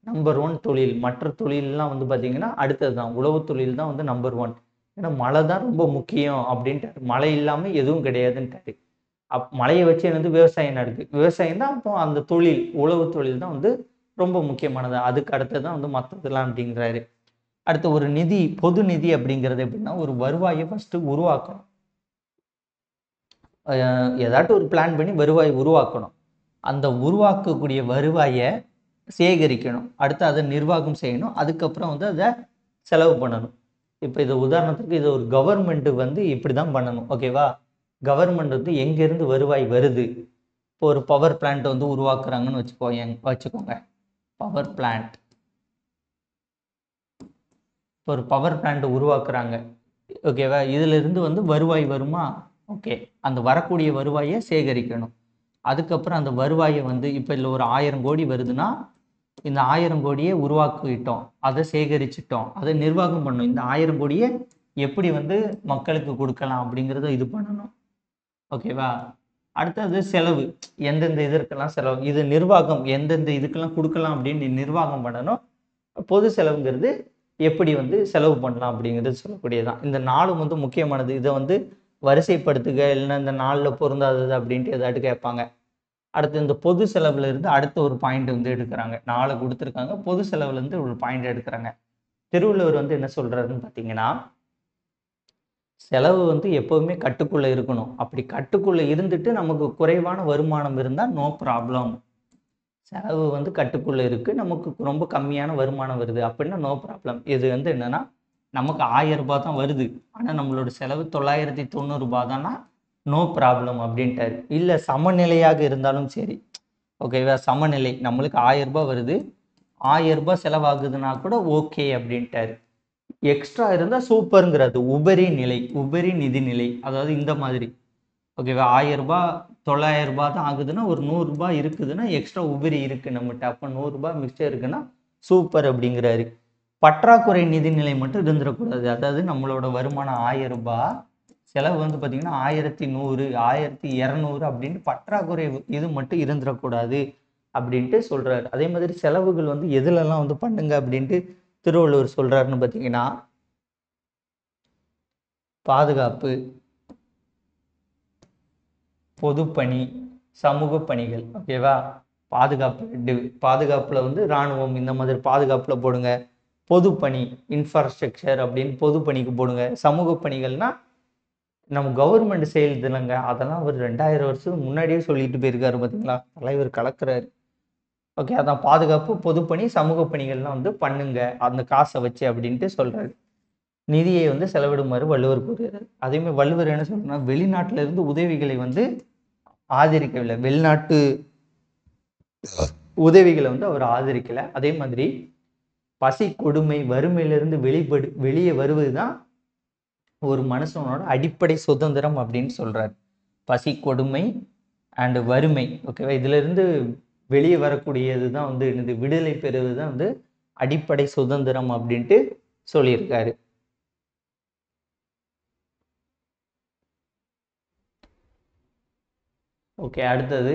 நம்பர் 1 தொழில். மற்ற தொழிலெலாம் வந்து பார்த்தீங்கன்னா அடுத்தது தான். உழவு தொழில் தான் வந்து நம்பர் 1. ஏன்னா மழை தான் ரொம்ப முக்கியம் அப்படின்ட்டாரு. மழை இல்லாமல் எதுவும் கிடையாதுன்ட்டாரு. மழையை வச்சு வந்து விவசாயம் நடக்குது. விவசாயம் தான் அப்போ அந்த தொழில், உழவு தொழில் தான் வந்து ரொம்ப முக்கியமானது. அதுக்கு அடுத்தது தான் வந்து மற்றதெல்லாம் அப்படிங்கிறாரு. அடுத்து ஒரு நிதி, பொது நிதி அப்படிங்கிறது எப்படின்னா, ஒரு வருவாயை ஃபர்ஸ்ட் உருவாக்கணும். ஏதாட்டும் ஒரு பிளான் பண்ணி வருவாய் உருவாக்கணும். அந்த உருவாக்கக்கூடிய வருவாயை சேகரிக்கணும். அடுத்து அதை நிர்வாகம் செய்யணும். அதுக்கப்புறம் வந்து அதை செலவு பண்ணணும். இப்போ இது உதாரணத்துக்கு இது ஒரு கவர்மெண்ட் வந்து இப்படி தான் பண்ணணும். ஓகேவா? கவர்மெண்ட் வந்து எங்கேருந்து வருவாய் வருது? இப்போ ஒரு பவர் பிளான்ட் வந்து உருவாக்குறாங்கன்னு வச்சுக்கோங்க. Power plant. இப்போ ஒரு பவர் பிளான்ட் உருவாக்குறாங்க. ஓகேவா? இதிலிருந்து வந்து வருவாய் வருமா? ஓகே. அந்த வரக்கூடிய வருவாயை சேகரிக்கணும். அதுக்கப்புறம் அந்த வருவாயை வந்து இப்போ இதில் ஒரு 1000 கோடி வருதுன்னா, இந்த 1000 கோடியை உருவாக்கிட்டோம். அதை சேகரிச்சிட்டோம். அதை நிர்வாகம் பண்ணணும். இந்த 1000 கோடியை எப்படி வந்து மக்களுக்கு கொடுக்கலாம் அப்படிங்கிறத இது பண்ணணும். ஓகேவா? அடுத்தது செலவு. எந்தெந்த இதற்கெல்லாம் செலவு, இது நிர்வாகம் எந்தெந்த இதுக்கெல்லாம் கொடுக்கலாம் அப்படின்னு நிர்வாகம் பண்ணணும். பொது செலவுங்கிறது எப்படி வந்து செலவு பண்ணலாம் அப்படிங்கிறது சொல்லக்கூடியதான். இந்த 4ம் வந்து முக்கியமானது. இதை வந்து வரிசைப்படுத்துக, இல்லைன்னா இந்த 4ல் பொருந்தாதது அப்படின்ட்டு ஏதாட்டு கேட்பாங்க. அடுத்து இந்த பொது செலவுல இருந்து அடுத்த ஒரு பாயிண்ட் வந்து எடுக்கிறாங்க. 4 கொடுத்துருக்காங்க. பொது செலவுல இருந்து ஒரு பாயிண்ட் எடுக்கிறாங்க. திருவள்ளுவர் வந்து என்ன சொல்றாருன்னு பார்த்தீங்கன்னா, செலவு வந்து எப்பவுமே கட்டுக்குள்ள இருக்கணும். அப்படி கட்டுக்குள்ள இருந்துட்டு நமக்கு குறைவான வருமானம் இருந்தா நோ ப்ராப்ளம். செலவு வந்து கட்டுக்குள்ள இருக்கு. நமக்கு ரொம்ப கம்மியான வருமானம் வருது அப்படின்னா நோ ப்ராப்ளம். இது வந்து என்னன்னா, நமக்கு 1000 ரூபாய் தான் வருது. ஆனா நம்மளோட செலவு 990 ரூபாய் தான்னா நோ ப்ராப்ளம் அப்படின்ட்டாரு. இல்ல சமநிலையாக இருந்தாலும் சரி. ஓகேவா? சமநிலை. நம்மளுக்கு 1000 ரூபாய் வருது. 1000 ரூபாய் செலவாகுதுன்னா கூட ஓகே அப்படின்ட்டாரு. எக்ஸ்ட்ரா இருந்தா சூப்பர்ங்கிறது. உபரி நிலை, உபரி நிதி நிலை. அதாவது இந்த மாதிரி. ஓகேவா? 1000 ரூபாய் 900 ரூபாய் தான் ஆகுதுன்னா, ஒரு 100 ரூபாய் இருக்குதுன்னா, எக்ஸ்ட்ரா உபரி இருக்கு நம்மட்ட. அப்போ 100 ரூபாய் மிச்சம் இருக்குன்னா சூப்பர் அப்படிங்கிறாரு. பற்றாக்குறை நிதிநிலை மட்டும் இருந்துடக்கூடாது. அதாவது நம்மளோட வருமானம் 1000 ரூபாய், செலவு வந்து பார்த்தீங்கன்னா 1100, 1200 அப்படின்ட்டு பற்றாக்குறை இது மட்டும் இருந்துடக்கூடாது அப்படின்ட்டு சொல்றாரு. அதே மாதிரி செலவுகள் வந்து எதுலெல்லாம் வந்து பண்ணுங்க அப்படின்ட்டு திருவள்ளுவர் சொல்றாருன்னு பார்த்தீங்கன்னா, பாதுகாப்பு, பொதுப்பணி, சமூக பணிகள். ஓகேவா? பாதுகாப்புல வந்து இராணுவம் இந்த மாதிரி பாதுகாப்புல போடுங்க. பொதுப்பணி, இன்ஃப்ராஸ்ட்ரக்சர் அப்படின்னு பொதுப்பணிக்கு போடுங்க. சமூக பணிகள்னா நம்ம கவர்மெண்ட் செய்யுதுலங்க, அதெல்லாம் அவர் 2000 வருஷத்துக்கு முன்னாடியே சொல்லிட்டு போயிருக்காரு பார்த்தீங்களா? தலைவர் கலக்குறாரு. ஓகே, அதான் பாதுகாப்பு, பொதுப்பணி, சமூக பணிகள்லாம் வந்து பண்ணுங்க அந்த காசை வச்சு அப்படின்ட்டு சொல்றாரு. நிதியை வந்து செலவிடுமாறு வள்ளுவர் கூறுகிறார். அதே மாதிரி வள்ளுவர் என்ன சொல்றா, வெளிநாட்டில இருந்து உதவிகளை வந்து ஆதரிக்கவில்லை. வெளிநாட்டு உதவிகளை வந்து அவர் ஆதரிக்கல. அதே மாதிரி பசி, கொடுமை, வறுமையிலிருந்து வெளியே வருவதுதான் ஒரு மனுஷனோட அடிப்படை சுதந்திரம் அப்படின்னு சொல்றாரு. பசி, கொடுமை அண்ட் வறுமை. ஓகேவா? இதுல இருந்து வெளியே வரக்கூடியது தான் வந்து என்னது, விடுதலை பெறுவது தான் வந்து அடிப்படை சுதந்திரம் அப்படின்ட்டு சொல்லியிருக்காரு. ஓகே, அடுத்தது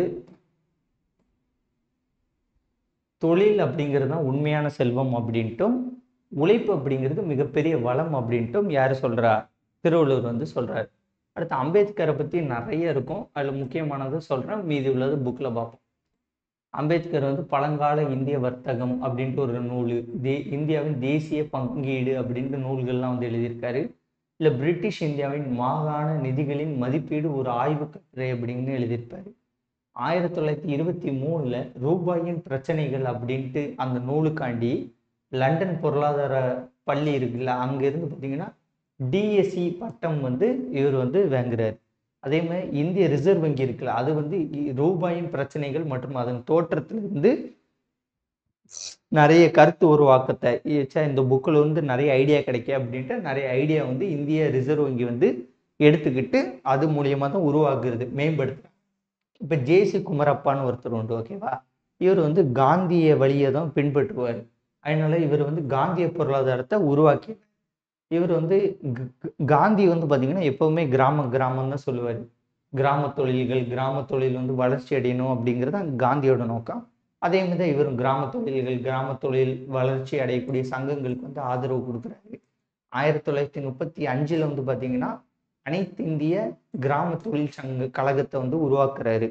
தொழில் அப்படிங்கிறது தான் உண்மையான செல்வம் அப்படின்ட்டும், உழைப்பு அப்படிங்கிறது மிகப்பெரிய வளம் அப்படின்ட்டும் யார் சொல்றா? திருவள்ளுவர் வந்து சொல்றாரு. அடுத்து அம்பேத்கரை பத்தி நிறைய இருக்கும். அதுல முக்கியமானது சொல்றேன், மீதி உள்ளது புக்ல பார்ப்போம். அம்பேத்கர் வந்து பழங்கால இந்திய வர்த்தகம் அப்படின்ட்டு ஒரு நூல், இந்தியாவின் தேசிய பங்கீடு அப்படின்ட்டு நூல்கள்லாம் வந்து எழுதியிருக்காரு. இல்லை பிரிட்டிஷ் இந்தியாவின் மாகாண நிதிகளின் மதிப்பீடு ஒரு ஆய்வு கட்டுரை அப்படின்னு எழுதியிருப்பாரு. 1923 ரூபாயின் பிரச்சனைகள் அப்படின்ட்டு அந்த நூலுக்காண்டி லண்டன் பொருளாதார பள்ளி இருக்குல்ல, அங்கிருந்து பார்த்தீங்கன்னா டிஎஸ்சி பட்டம் வந்து இவர் வந்து வாங்குறாரு. அதே மாதிரி இந்திய ரிசர்வ் வங்கி இருக்குல்ல, அது வந்து ரூபாயின் பிரச்சனைகள் மற்றும் அதன் தோற்றத்திலிருந்து நிறைய கருத்து உருவாக்கத்தை இந்த புக்கில் வந்து நிறைய ஐடியா கிடைக்க அப்படின்ட்டு நிறைய ஐடியா வந்து இந்திய ரிசர்வ் வங்கி வந்து எடுத்துக்கிட்டு அது மூலியமாக தான் உருவாக்குறது, மேம்படுத்துறாங்க. இப்போ ஜேசி குமரப்பான்னு ஒருத்தர் உண்டு. ஓகேவா? இவர் வந்து காந்திய வழியை தான் பின்பற்றுவார். அதனால இவர் வந்து காந்திய பொருளாதாரத்தை உருவாக்கி, இவர் வந்து காந்தி வந்து பார்த்தீங்கன்னா எப்பவுமே கிராமம் தான் சொல்லுவார். கிராம தொழில்கள், கிராம தொழில் வந்து வளர்ச்சி அடையணும் அப்படிங்கிறது தான் காந்தியோட நோக்கம். அதே மாதிரி தான் இவரும் கிராம தொழில்கள், கிராம தொழில் வளர்ச்சி அடையக்கூடிய சங்கங்களுக்கு வந்து ஆதரவு கொடுக்குறாரு. 1935 வந்து பார்த்தீங்கன்னா அனைத்து இந்திய கிராம தொழில் சங்க கழகத்தை வந்து உருவாக்குறாரு.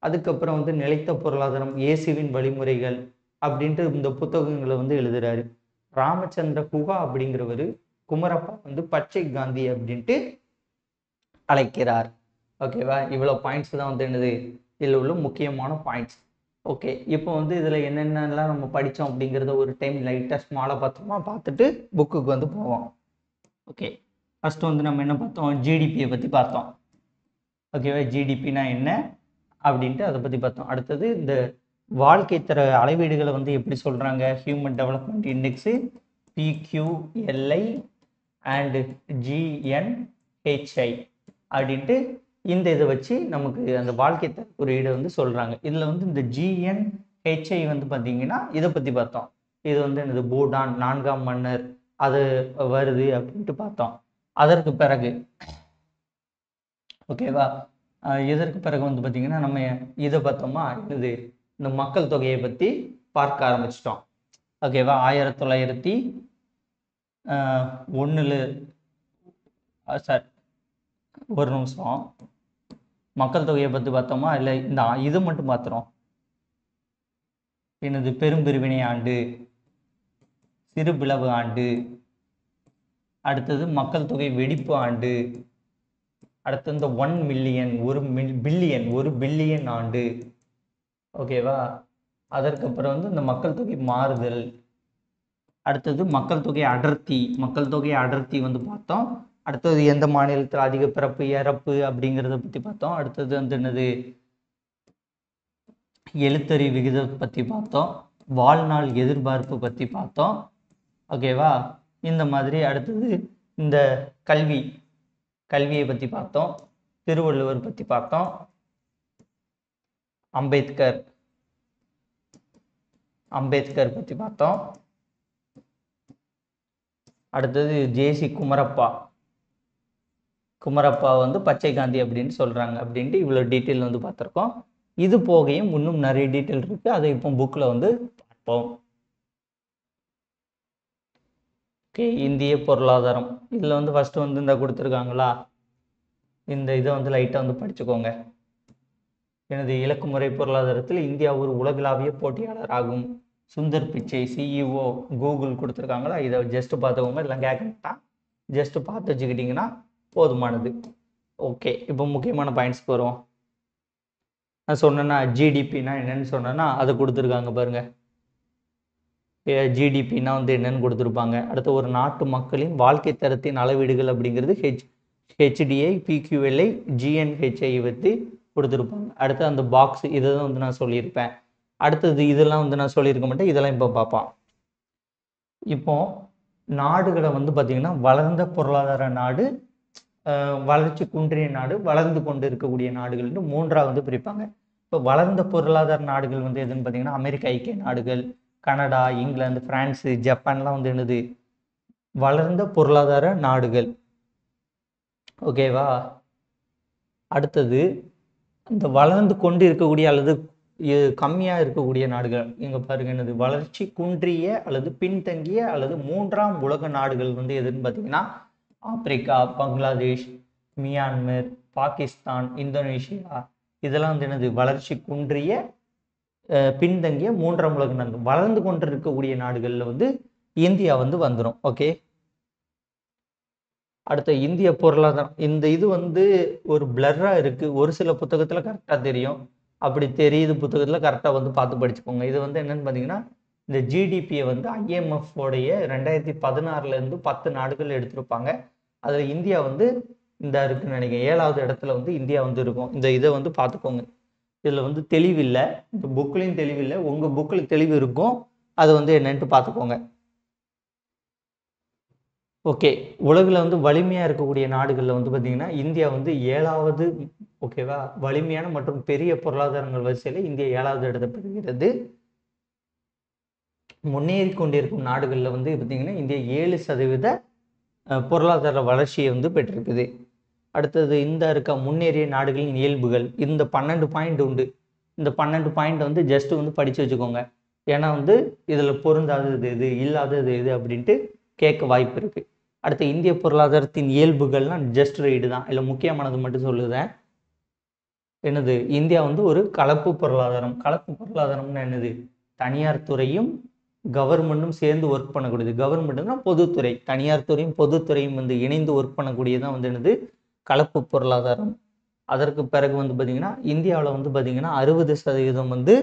அதுக்கப்புறம் வந்து நிலைத்த பொருளாதாரம், இயேசுவின் வழிமுறைகள் அப்படின்ட்டு இந்த புத்தகங்களை வந்து எழுதுறாரு. ராமச்சந்திர குஹா அப்படிங்கிறவரு குமரப்பா வந்து பச்சை காந்தி அப்படின்ட்டு அழைக்கிறார். ஓகேவா? இவ்வளோ பாயிண்ட்ஸ் தான் வந்து என்னது இதில் உள்ள முக்கியமான பாயிண்ட்ஸ். ஓகே, இப்போ வந்து இதில் என்னென்னலாம் நம்ம படித்தோம் அப்படிங்கிறத ஒரு டைம் லைட்டாக ஸ்மாலாக பார்த்தோமா, பார்த்துட்டு புக்குக்கு வந்து போவோம். ஓகே, ஃபஸ்ட்டு வந்து நம்ம என்ன பார்த்தோம், ஜிடிபியை பற்றி பார்த்தோம். ஓகேவா? ஜிடிபினா என்ன அப்படின்ட்டு அதை பற்றி பார்த்தோம். அடுத்தது இந்த வாழ்க்கை தர அளவீடுகளை வந்து எப்படி சொல்கிறாங்க, human development index, PQLI and GNHI அப்படின்ட்டு இந்த இதை வச்சு நமக்கு அந்த வாழ்க்கை தர குறியீடை வந்து சொல்கிறாங்க. இதில் வந்து இந்த ஜிஎன்ஹெச்ஐ வந்து பார்த்தீங்கன்னா இதை பற்றி பார்த்தோம். இது வந்து எனது பூடான் 4ஆம் மன்னர் அது வருது அப்படின்ட்டு பார்த்தோம். அதற்கு பிறகு ஓகேவா, இதற்கு பிறகு வந்து பார்த்தீங்கன்னா நம்ம இதை பார்த்தோமா, இது இந்த மக்கள் தொகையை பற்றி பார்க்க ஆரம்பிச்சிட்டோம். ஓகேவா, 1901 சார் ஒரு நிமிஷம், மக்கள் தொகையை பற்றி பார்த்தோமா, இல்லை இந்த இது மட்டும் பார்த்துறோம். எனது பெரும்பிரிவினை ஆண்டு, சிறு பிளவு ஆண்டு, அடுத்தது மக்கள் தொகை வெடிப்பு ஆண்டு, அடுத்து இந்த 1 மில்லியன், 1 பில்லியன் ஆண்டு. ஓகேவா, அதற்கப்புறம் வந்து இந்த மக்கள் தொகை மாறுதல், அடுத்தது மக்கள் தொகை அடர்த்தி வந்து பார்த்தோம். அடுத்தது எந்த மாநிலத்தில் அதிக பிறப்பு இறப்பு அப்படிங்கிறத பற்றி பார்த்தோம். அடுத்தது வந்து என்னது எழுத்தறி விகிதத்தை பற்றி பார்த்தோம். வாழ்நாள் எதிர்பார்ப்பு பற்றி பார்த்தோம். ஓகேவா, இந்த மாதிரி. அடுத்தது இந்த கல்வியை பற்றி பார்த்தோம். திருவள்ளுவர் பற்றி பார்த்தோம். அம்பேத்கர் பற்றி பார்த்தோம். அடுத்தது ஜேசி குமரப்பா வந்து பச்சை காந்தி அப்படின்னு சொல்கிறாங்க அப்படின்ட்டு இவ்வளோ டீட்டெயில் வந்து பார்த்துருக்கோம். இது போகையும் இன்னும் நிறைய டீட்டெயில் இருக்குது, அதை இப்போ புக்கில் வந்து பார்ப்போம். ஓகே, இந்திய பொருளாதாரம். இதில் வந்து ஃபஸ்ட்டு வந்து இந்த கொடுத்துருக்காங்களா, இந்த இதை வந்து லைட்டாக வந்து படிச்சுக்கோங்க. எனது இலக்குமுறை பொருளாதாரத்தில் இந்தியா ஒரு உலகளாவிய போட்டியாளர் ஆகும். சுந்தர் பிச்சை சிஇஓ கூகுள் கொடுத்துருக்காங்களா, இதை ஜஸ்ட்டு பார்த்துக்கோங்க, இதெல்லாம் கேட்க மாட்டான், ஜஸ்ட்டு பார்த்து வச்சுக்கிட்டிங்கன்னா போதுமானது. ஓகே, இப்போ முக்கியமான பாயிண்ட்ஸ்க்கு வருவோம். நான் சொன்னேன்னா ஜிடிபின்னா என்னன்னு சொன்னேன்னா அதை கொடுத்துருக்காங்க பாருங்க. ஜிடிபின்னா வந்து என்னன்னு கொடுத்துருப்பாங்க. அடுத்து ஒரு நாட்டு மக்களின் வாழ்க்கை தரத்தின் அளவீடுகள் அப்படிங்கிறது ஹெச்டிஐ, பிக்யூஎல்ஐ, ஜிஎன்ஹெச்ஐ பற்றி கொடுத்துருப்பாங்க. அடுத்து அந்த பாக்ஸ் இதை தான் வந்து நான் சொல்லியிருப்பேன். அடுத்தது இதெல்லாம் வந்து நான் சொல்லியிருக்க மாட்டேன், இதெல்லாம் இப்போ பார்ப்போம். இப்போ நாடுகளை வந்து பார்த்திங்கன்னா வளர்ந்த பொருளாதார நாடு, வளர்ச்சி குன்றிய நாடு, வளர்ந்து கொண்டு இருக்கக்கூடிய நாடுகள்னு மூன்றாக வந்து பிரிப்பாங்க. இப்போ வளர்ந்த பொருளாதார நாடுகள் வந்து எதுன்னு பார்த்தீங்கன்னா அமெரிக்க ஐக்கிய நாடுகள், கனடா, இங்கிலாந்து, பிரான்ஸு, ஜப்பான்லாம் வந்து என்னது வளர்ந்த பொருளாதார நாடுகள். ஓகேவா, அடுத்தது இந்த வளர்ந்து கொண்டு இருக்கக்கூடிய அல்லது கம்மியாக இருக்கக்கூடிய நாடுகள் இங்கே பாருங்க, என்னது வளர்ச்சி குன்றிய அல்லது பின்தங்கிய அல்லது மூன்றாம் உலக நாடுகள் வந்து எதுன்னு பார்த்தீங்கன்னா Africa, Bangladesh, Myanmar, Pakistan, Indonesia, இதெல்லாம் வந்து என்னது வளர்ச்சி குன்றிய பின்தங்கிய மூன்றாம் உலக நாடுகள். வளர்ந்து கொண்டு இருக்கக்கூடிய நாடுகளில் வந்து இந்தியா வந்து வந்துடும். ஓகே, அடுத்த இந்திய பொருளாதாரம். இந்த இது வந்து ஒரு பிளர்ராக இருக்குது, ஒரு சில புத்தகத்தில் கரெக்டாக தெரியும், அப்படி தெரியுது புத்தகத்தில் கரெக்டாக வந்து பார்த்து படிச்சுக்கோங்க. இது வந்து என்னென்னு பார்த்தீங்கன்னா இந்த ஜிடிபியை வந்து IMF உடைய 2016 10 நாடுகள் எடுத்திருப்பாங்க. அதில் இந்தியா வந்து இந்த இருக்குன்னு நினைக்கிறேன் 7வது இடத்துல வந்து இந்தியா வந்து இருக்கும். இந்த இதை வந்து பார்த்துக்கோங்க. இதில் வந்து தெளிவில்லை, இந்த புக்லேயும் தெளிவில்லை, உங்கள் புக்கில் தெளிவு இருக்கும், அது வந்து என்னன்ட்டு பார்த்துக்கோங்க. ஓகே, உலகில் வந்து வலிமையாக இருக்கக்கூடிய நாடுகளில் வந்து பார்த்திங்கன்னா இந்தியா வந்து 7வது. ஓகேவா, வலிமையான மற்றும் பெரிய பொருளாதாரங்கள் வரிசையில் இந்தியா 7வது இடத்தை பெறுகிறது. முன்னேறி கொண்டிருக்கும் நாடுகளில் வந்து பார்த்திங்கன்னா இந்தியா 7% பொருளாதார வளர்ச்சியை வந்து பெற்றிருக்குது. அடுத்தது இந்த இருக்க முன்னேறிய நாடுகளின் இயல்புகள், இந்த 12 பாயிண்ட் உண்டு. இந்த 12 பாயிண்ட் வந்து ஜஸ்ட்டு வந்து படித்து வச்சுக்கோங்க. ஏன்னா வந்து இதில் பொருந்தாதது எது, இல்லாதது எது அப்படின்ட்டு கேட்க வாய்ப்பு இருக்குது. அடுத்து இந்திய பொருளாதாரத்தின் இயல்புகள்லாம் ஜஸ்ட் ரைடு தான், இல்லை முக்கியமானது மட்டும் சொல்லுதேன். என்னது, இந்தியா வந்து ஒரு கலப்பு பொருளாதாரம். கலப்பு பொருளாதாரம்னு என்னது, தனியார் துறையும் கவர்மெண்ட்டும் சேர்ந்து ஒர்க் பண்ணக்கூடியது. கவர்மெண்ட்னா பொதுத்துறை, தனியார் துறையும் பொதுத்துறையும் வந்து இணைந்து ஒர்க் பண்ணக்கூடியதான் வந்து என்னது, கலப்பு பொருளாதாரம். அதற்கு பிறகு வந்து பார்த்தீங்கன்னா இந்தியாவில் வந்து பார்த்தீங்கன்னா 60% வந்து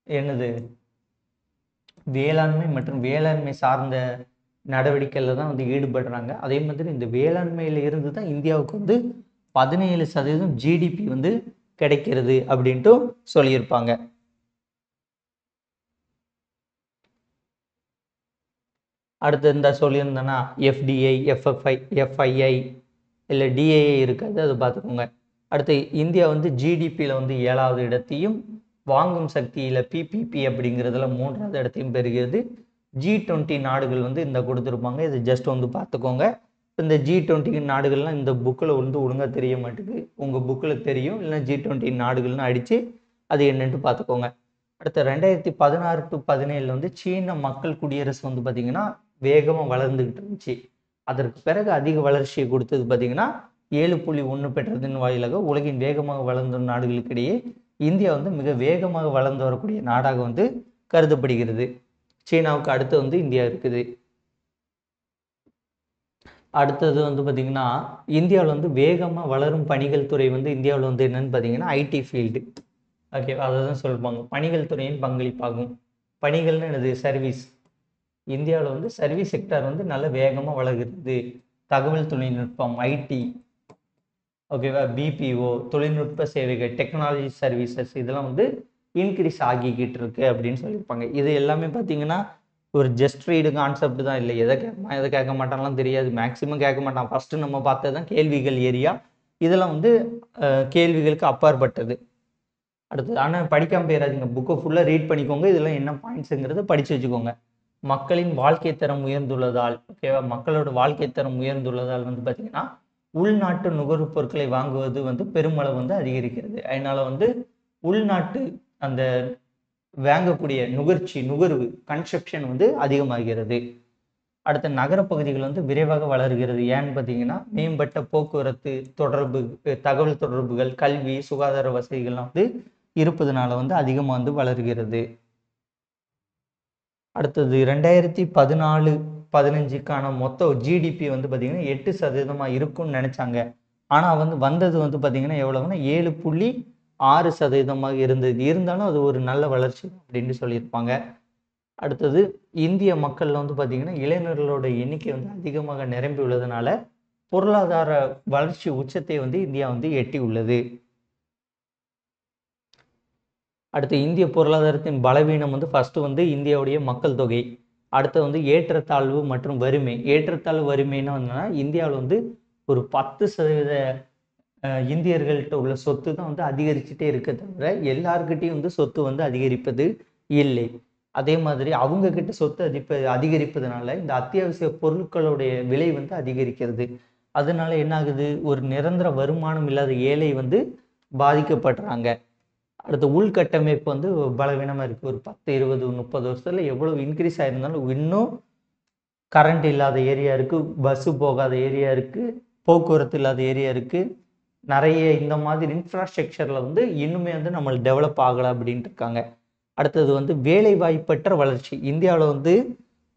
என்னது, வேளாண்மை மற்றும் வேளாண்மை சார்ந்த நடவடிக்கையில் தான் வந்து ஈடுபடுறாங்க. அதே மாதிரி இந்த வேளாண்மையில இருந்து தான் இந்தியாவுக்கு வந்து 17% ஜிடிபி வந்து கிடைக்கிறது அப்படின்ட்டு சொல்லியிருப்பாங்க. அடுத்து இந்த சொல்லியிருந்தேன்னா எஃப்டிஐ, எஃப்ஐஐ இல்லை டிஏஐ இருக்காது, அதை பார்த்துக்கோங்க. அடுத்து இந்தியா வந்து ஜிடிபியில் வந்து 7வது இடத்தையும், வாங்கும் சக்தியில் பிபிபி அப்படிங்கிறதுல 3வது இடத்தையும் பெறுகிறது. G20 நாடுகள் வந்து இந்த கொடுத்துருப்பாங்க, இது ஜஸ்ட் வந்து பார்த்துக்கோங்க. இந்த G20 நாடுகள்லாம் இந்த புக்கில் வந்து ஒழுங்காக தெரிய மாட்டேங்குது, உங்கள் புக்கில் தெரியும், இல்லைன்னா G20 நாடுகள்னு அடித்து அது என்னென்ட்டு பார்த்துக்கோங்க. அடுத்த 2016 to 17 வந்து சீன மக்கள் குடியரசு வந்து பார்த்திங்கன்னா வேகமாக வளர்ந்துக்கிட்டு இருந்துச்சு. அதற்கு பிறகு அதிக வளர்ச்சியை கொடுத்தது பார்த்திங்கன்னா 7.1 பெற்றதன் வாயிலாக உலகின் வேகமாக வளர்ந்த நாடுகளுக்கிடையே இந்தியா வந்து மிக வேகமாக வளர்ந்து வரக்கூடிய நாடாக வந்து கருதப்படுகிறது. சீனாவுக்கு அடுத்து வந்து இந்தியா இருக்குது. அடுத்தது வந்து பார்த்திங்கன்னா இந்தியாவில் வந்து வேகமாக வளரும் பணிகள் துறை வந்து இந்தியாவில் வந்து என்னென்னு பார்த்தீங்கன்னா ஐடி ஃபீல்டு. ஓகே, அதை தான் சொல்லுவாங்க பணிகள் துறையின் பங்களிப்பாகும். பணிகள்னு என்னது, சர்வீஸ். இந்தியாவில் வந்து சர்வீஸ் செக்டார் வந்து நல்ல வேகமாக வளர்கிறது. தகவல் தொழில்நுட்பம், ஐடி, ஓகேவா, பிபிஓ, தொழில்நுட்ப சேவைகள், டெக்னாலஜி சர்வீசஸ், இதெல்லாம் வந்து இன்க்ரீஸ் ஆகிக்கிட்டு இருக்கு அப்படின்னு சொல்லியிருப்பாங்க. இது எல்லாமே பார்த்தீங்கன்னா ஒரு ஜஸ்ட் ரீடு கான்செப்ட் தான். இல்லை எதை கேட்கலாம் எதை கேட்க மாட்டான்லாம் தெரியாது, மேக்ஸிமம் கேட்க மாட்டான். ஃபஸ்ட்டு நம்ம பார்த்தது தான் கேள்விகள் ஏரியா, இதெல்லாம் வந்து கேள்விகளுக்கு அப்பாற்பட்டது. அடுத்து ஆனால் படிக்காமல் போயிடாதீங்க, புக்கை ஃபுல்லாக ரீட் பண்ணிக்கோங்க, இதெல்லாம் என்ன பாயிண்ட்ஸுங்கிறத படித்து வச்சுக்கோங்க. மக்களின் வாழ்க்கை தரம் உயர்ந்துள்ளதால், ஓகேவா, மக்களோட வாழ்க்கை தரம் உயர்ந்துள்ளதால் வந்து பார்த்தீங்கன்னா உள்நாட்டு நுகர்வுப் பொருட்களை வாங்குவது வந்து பெருமளவு வந்து அதிகரிக்கிறது. அதனால வந்து உள்நாட்டு அந்த வாங்கக்கூடிய நுகர்வு கன்சப்ஷன் வந்து அதிகமாகிறது. அடுத்த நகரப்பகுதிகள் வந்து விரைவாக வளர்கிறது. ஏன்னு பார்த்தீங்கன்னா மேம்பட்ட போக்குவரத்து, தகவல் தொடர்புகள், கல்வி, சுகாதார வசதிகள்லாம் வந்து இருப்பதனால வந்து அதிகமாக வந்து வளர்கிறது. அடுத்தது 2014-15க்கான மொத்த ஜிடிபி வந்து பார்த்தீங்கன்னா 8% இருக்கும்னு நினச்சாங்க. ஆனால் வந்து வந்தது வந்து பார்த்தீங்கன்னா எவ்வளவுன்னா 7.6% இருந்தது. இருந்தாலும் அது ஒரு நல்ல வளர்ச்சி அப்படின்னு சொல்லியிருப்பாங்க. அடுத்தது இந்திய மக்களில் வந்து பார்த்தீங்கன்னா இளைஞர்களோட எண்ணிக்கை வந்து அதிகமாக நிரம்பி உள்ளதுனால பொருளாதார வளர்ச்சி உச்சத்தை வந்து இந்தியா வந்து எட்டி உள்ளது. அடுத்து இந்திய பொருளாதாரத்தின் பலவீனம் வந்து ஃபஸ்ட்டு வந்து இந்தியாவுடைய மக்கள் தொகை. அடுத்து வந்து ஏற்றத்தாழ்வு மற்றும் வறுமை. ஏற்றத்தாழ்வு வறுமைன்னா என்னன்னா இந்தியாவில் வந்து ஒரு 10% இந்தியர்கள்ட்ட உள்ள சொத்து தான் வந்து அதிகரிச்சுட்டே இருக்க தவிர எல்லாருக்கிட்டையும் வந்து சொத்து வந்து அதிகரிப்பது இல்லை. அதே மாதிரி அவங்க கிட்ட சொத்து அதிகரிப்பதனால இந்த அத்தியாவசிய பொருட்களுடைய விலை வந்து அதிகரிக்கிறது. அதனால என்ன ஆகுது, ஒரு நிரந்தர வருமானம் இல்லாத ஏழை வந்து பாதிக்கப்படுறாங்க. அடுத்த உள்கட்டமைப்பு வந்து பலவீனமாக இருக்குது. ஒரு 10, 20, 30 வருஷத்தில் எவ்வளோ இன்க்ரீஸ் ஆயிருந்தாலும் இன்னும் கரண்ட் இல்லாத ஏரியா இருக்குது, பஸ்ஸு போகாத ஏரியா இருக்குது, போக்குவரத்து இல்லாத ஏரியா இருக்குது. நிறைய இந்த மாதிரி இன்ஃப்ராஸ்ட்ரக்சரில் வந்து இன்னுமே வந்து நம்ம டெவலப் ஆகலை அப்படின்ட்டு இருக்காங்க. அடுத்தது வந்து வேலை வாய்ப்பற்ற வளர்ச்சி. இந்தியாவில் வந்து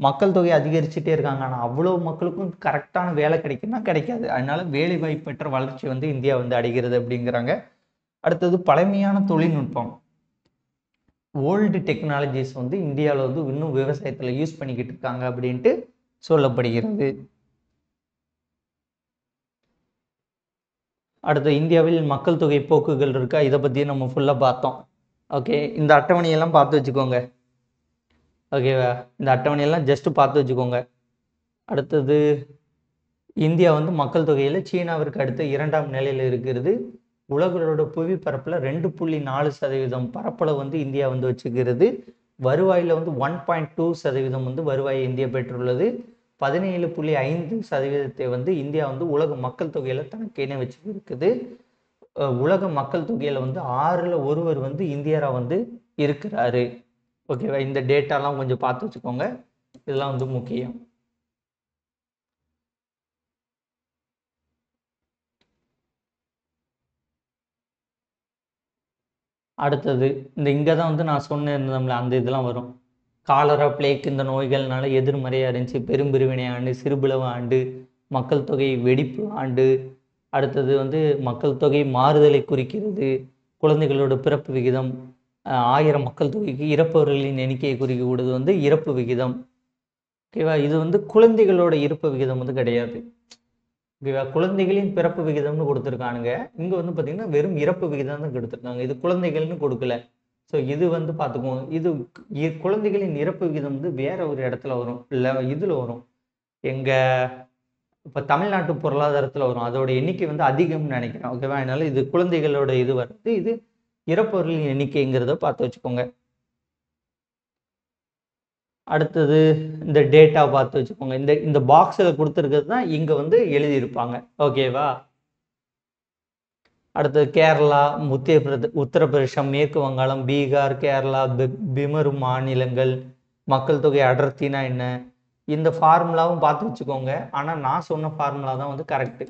மக்கள் தொகை அதிகரிச்சுட்டே இருக்காங்க, ஆனால் அவ்வளோ மக்களுக்கும் கரெக்டான வேலை கிடைக்குன்னா கிடைக்காது. அதனால வேலை வாய்ப்பற்ற வளர்ச்சி வந்து இந்தியா வந்து அடைகிறது அப்படிங்கிறாங்க. அடுத்தது பழமையான தொழில்நுட்பம், ஓல்டு டெக்னாலஜிஸ் வந்து இந்தியாவில் வந்து இன்னும் விவசாயத்தில் யூஸ் பண்ணிக்கிட்டு இருக்காங்க அப்படின்ட்டு சொல்லப்படுகிறது. அடுத்து இந்தியாவில் மக்கள் தொகை போக்குகள் இருக்கா, இதை பற்றி நம்ம ஃபுல்லாக பார்த்தோம். ஓகே, இந்த அட்டவணையெல்லாம் பார்த்து வச்சுக்கோங்க. ஓகேவா, இந்த அட்டவணையெல்லாம் ஜஸ்ட் பார்த்து வச்சுக்கோங்க. அடுத்தது இந்தியா வந்து மக்கள் தொகையில் சீனாவிற்கு அடுத்த 2ஆம் நிலையில் இருக்கிறது. உலகளோட புவி பரப்பில் 2.4% பரப்பளவு வந்து இந்தியா வந்து வச்சுக்கிறது. வருவாயில் வந்து 1.2% வந்து வருவாயை இந்தியா பெற்றுள்ளது. 17.5% வந்து இந்தியா வந்து உலக மக்கள் தொகையில் தனக்கேனே வச்சுருக்குது. உலக மக்கள் தொகையில் வந்து 6ல் 1 வந்து இந்தியாரா வந்து இருக்கிறாரு. ஓகேவா, இந்த டேட்டாலாம் கொஞ்சம் பார்த்து வச்சுக்கோங்க, இதெல்லாம் வந்து முக்கியம். அடுத்தது இந்த இங்கே தான் வந்து நான் சொன்னேன்ல அந்த இதெல்லாம் வரும். காலரா, பிளேக் இந்த நோய்கள்னால எதிர்மறையாக இருந்துச்சு. பெரும்பிரிவினை ஆண்டு, சிறுபிளவு ஆண்டு, மக்கள் தொகை வெடிப்பு ஆண்டு. அடுத்தது வந்து மக்கள் தொகை மாறுதலை குறிக்கிறது. குழந்தைகளோட பிறப்பு விகிதம் 1000 மக்கள் தொகைக்கு இறப்பவர்களின் எண்ணிக்கையை குறிக்கக்கூடியது வந்து இறப்பு விகிதம். ஓகேவா? இது வந்து குழந்தைகளோட இறப்பு விகிதம் வந்து கிடையாது. ஓகேவா? குழந்தைகளின் பிறப்பு விகிதம்னு கொடுத்துருக்கானுங்க. இங்கே வந்து பார்த்தீங்கன்னா வெறும் இறப்பு விகிதம் தான் கொடுத்துருக்காங்க. இது குழந்தைகள்னு கொடுக்கல. ஸோ இது வந்து பார்த்துக்குவோம். இது குழந்தைகளின் இறப்பு விகிதம் வந்து வேற ஒரு இடத்துல வரும். இல்லை இதில் வரும். எங்கள் இப்போ தமிழ்நாட்டு பொருளாதாரத்தில் வரும். அதோட எண்ணிக்கை வந்து அதிகம்னு நினைக்கிறேன். ஓகேவா? அதனால இது குழந்தைகளோட இது வருது. இது இறப்பவர்களின் எண்ணிக்கைங்கிறத பார்த்து வச்சுக்கோங்க. அடுத்தது இந்த டேட்டா பார்த்து வச்சுக்கோங்க. இந்த இந்த பாக்ஸில் கொடுத்துருக்கிறது தான் இங்கே வந்து எழுதியிருப்பாங்க. ஓகேவா? அடுத்தது கேரளா, உத்தரப்பிரதேசம், மேற்கு வங்காளம், பீகார், கேரளா, பிமரு மாநிலங்கள், மக்கள் தொகை அடர்த்தினா என்ன, இந்த ஃபார்முலாவும் பார்த்து வச்சுக்கோங்க. ஆனால் நான் சொன்ன ஃபார்முலா தான் வந்து கரெக்டு.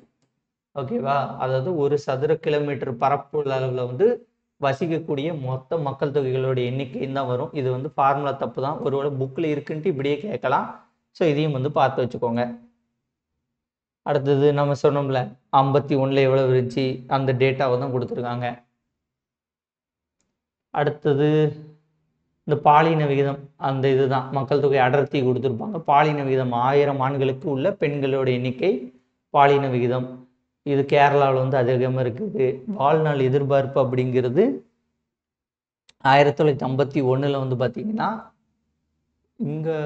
ஓகேவா? அதாவது ஒரு சதுர கிலோமீட்டர் பரப்பு அளவில் வந்து வசிக்கக்கூடிய மொத்த மக்கள் தொகைகளோட எண்ணிக்கைன்னு தான் வரும். இது வந்து ஃபார்முலா தப்பு தான். ஒருவேளை புக்கில் இருக்குன்ட்டு இப்படியே கேட்கலாம். ஸோ இதையும் வந்து பார்த்து வச்சுக்கோங்க. அடுத்தது நம்ம சொன்னோம்ல 51 எவ்வளவு இருந்துச்சு, அந்த டேட்டாவை தான் கொடுத்துருக்காங்க. அடுத்தது இந்த பாலின விகிதம், அந்த இதுதான் மக்கள் தொகை அடர்த்தி கொடுத்துருப்பாங்க. பாலின விகிதம் 1000 ஆண்களுக்கு உள்ள பெண்களோட எண்ணிக்கை பாலின விகிதம். இது கேரளாவில் வந்து அதிகமாக இருக்குது. வாழ்நாள் எதிர்பார்ப்பு அப்படிங்கிறது 1951 வந்து பார்த்தீங்கன்னா இங்கே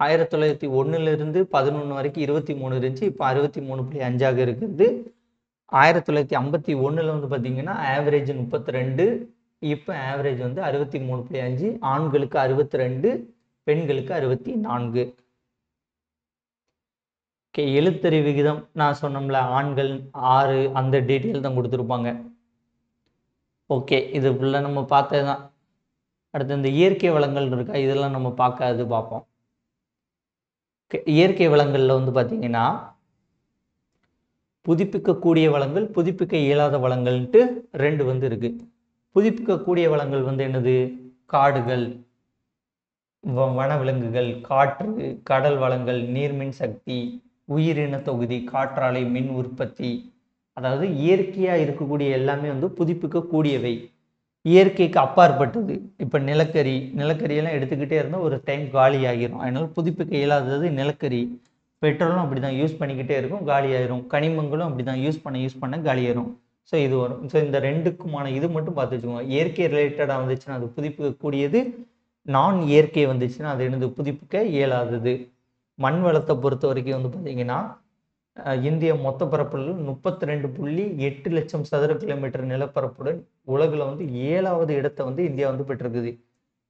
1901 வரைக்கும் 23 இருந்துச்சு. இப்போ 63.5 இருக்குது. 1951 வந்து பார்த்தீங்கன்னா ஆவரேஜ் 32, இப்போ ஆவரேஜ் வந்து 63.5. ஆண்களுக்கு 62, பெண்களுக்கு 64. ஓகே, எழுத்தறி விகிதம் நான் சொன்னோம்ல, ஆண்கள் 6, அந்த டீட்டெயில் தான் கொடுத்துருப்பாங்க. ஓகே, இது ஃபுல்லாக நம்ம பார்த்தது தான். அடுத்து இந்த இயற்கை வளங்கள் இருக்கா, இதெல்லாம் நம்ம பார்ப்போம். இயற்கை வளங்களில் வந்து பார்த்தீங்கன்னா புதுப்பிக்கக்கூடிய வளங்கள், புதுப்பிக்க இயலாத வளங்கள்ன்ட்டு 2 வந்து இருக்கு. புதுப்பிக்கக்கூடிய வளங்கள் வந்து என்னது? காடுகள், வனவிலங்குகள், காற்று, கடல் வளங்கள், நீர்மின் சக்தி, உயிரின தொகுதி, காற்றாலை, மின் உற்பத்தி. அதாவது இயற்கையாக இருக்கக்கூடிய எல்லாமே வந்து புதுப்பிக்கக்கூடியவை, இயற்கைக்கு அப்பாற்பட்டது. இப்போ நிலக்கரியெல்லாம் எடுத்துக்கிட்டே இருந்தால் ஒரு டைம் காலி ஆகிரும். அதனால புதுப்பிக்க இயலாதது நிலக்கரி. பெட்ரோலும் அப்படி தான் யூஸ் பண்ணிக்கிட்டே இருக்கும், காலி ஆயிரும். கனிமங்களும் அப்படி தான் யூஸ் பண்ண காலியாயிரும். ஸோ இது வரும். ஸோ இந்த 2க்குமான இது மட்டும் பார்த்து வச்சுக்கோங்க. இயற்கை ரிலேட்டடாக வந்துச்சுன்னா அது புதுப்பிக்கக்கூடியது, நான் இயற்கை வந்துச்சுன்னா அது என்னது? புதுப்பிக்க இயலாதது. மண் வளத்தை பொறுத்த வரைக்கும் வந்து பார்த்தீங்கன்னா இந்திய மொத்த பரப்பில் 32.8 லட்சம் சதுர கிலோமீட்டர் நிலப்பரப்புடன் உலகில் வந்து 7வது இடத்தை வந்து இந்தியா வந்து பெற்றிருக்குது.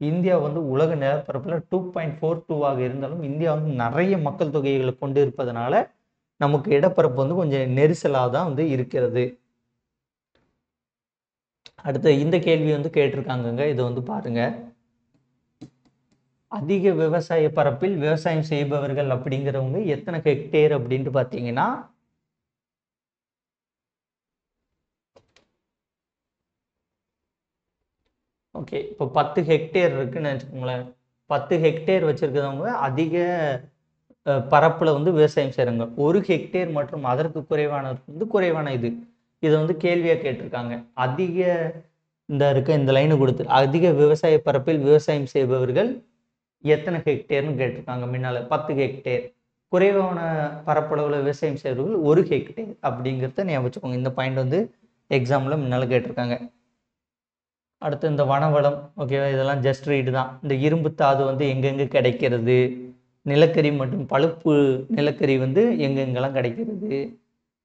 இந்தியா வந்து உலக நிலப்பரப்பில் 2.42 இருந்தாலும் இந்தியா வந்து நிறைய மக்கள் தொகைகளை கொண்டு இருப்பதனால நமக்கு இடப்பரப்பு வந்து கொஞ்சம் நெரிசலாக தான் வந்து இருக்கிறது. அடுத்து இந்த கேள்வி வந்து கேட்டிருக்காங்கங்க, இதை வந்து பாருங்க. அதிக விவசாய பரப்பில் விவசாயம் செய்பவர்கள் அப்படிங்கிறவங்க எத்தனை ஹெக்டேர் அப்படின்ட்டு பார்த்தீங்கன்னா ஓகே, இப்போ 10 ஹெக்டேர் இருக்குன்னு வச்சுக்கோங்களேன். 10 ஹெக்டேர் வச்சிருக்கிறவங்க அதிக பரப்பில் வந்து விவசாயம் செய்கிறாங்க. 1 ஹெக்டேர் மற்றும் அதற்கு குறைவான வந்து குறைவான இதை வந்து கேள்வியாக கேட்டிருக்காங்க. அதிக இந்த லைனு கொடுத்து அதிக விவசாய பரப்பில் விவசாயம் செய்பவர்கள் எத்தனை ஹெக்டேர்னு கேட்டிருக்காங்க. முன்னால் 10 ஹெக்டேர். குறைவான பரப்பளவில் விவசாயம் செய்பவர்கள் 1 ஹெக்டேர் அப்படிங்கிறத ஞாபகம் வச்சுக்கோங்க. இந்த பாயிண்ட் வந்து எக்ஸாமில் முன்னால் கேட்டிருக்காங்க. அடுத்து இந்த வனவளம், ஓகேவா, இதெல்லாம் ஜஸ்ட் ரீடு தான். இந்த இரும்பு தாது வந்து எங்கெங்கே கிடைக்கிறது, நிலக்கரி மற்றும் பழுப்பு நிலக்கரி வந்து எங்கெங்கெல்லாம் கிடைக்கிறது,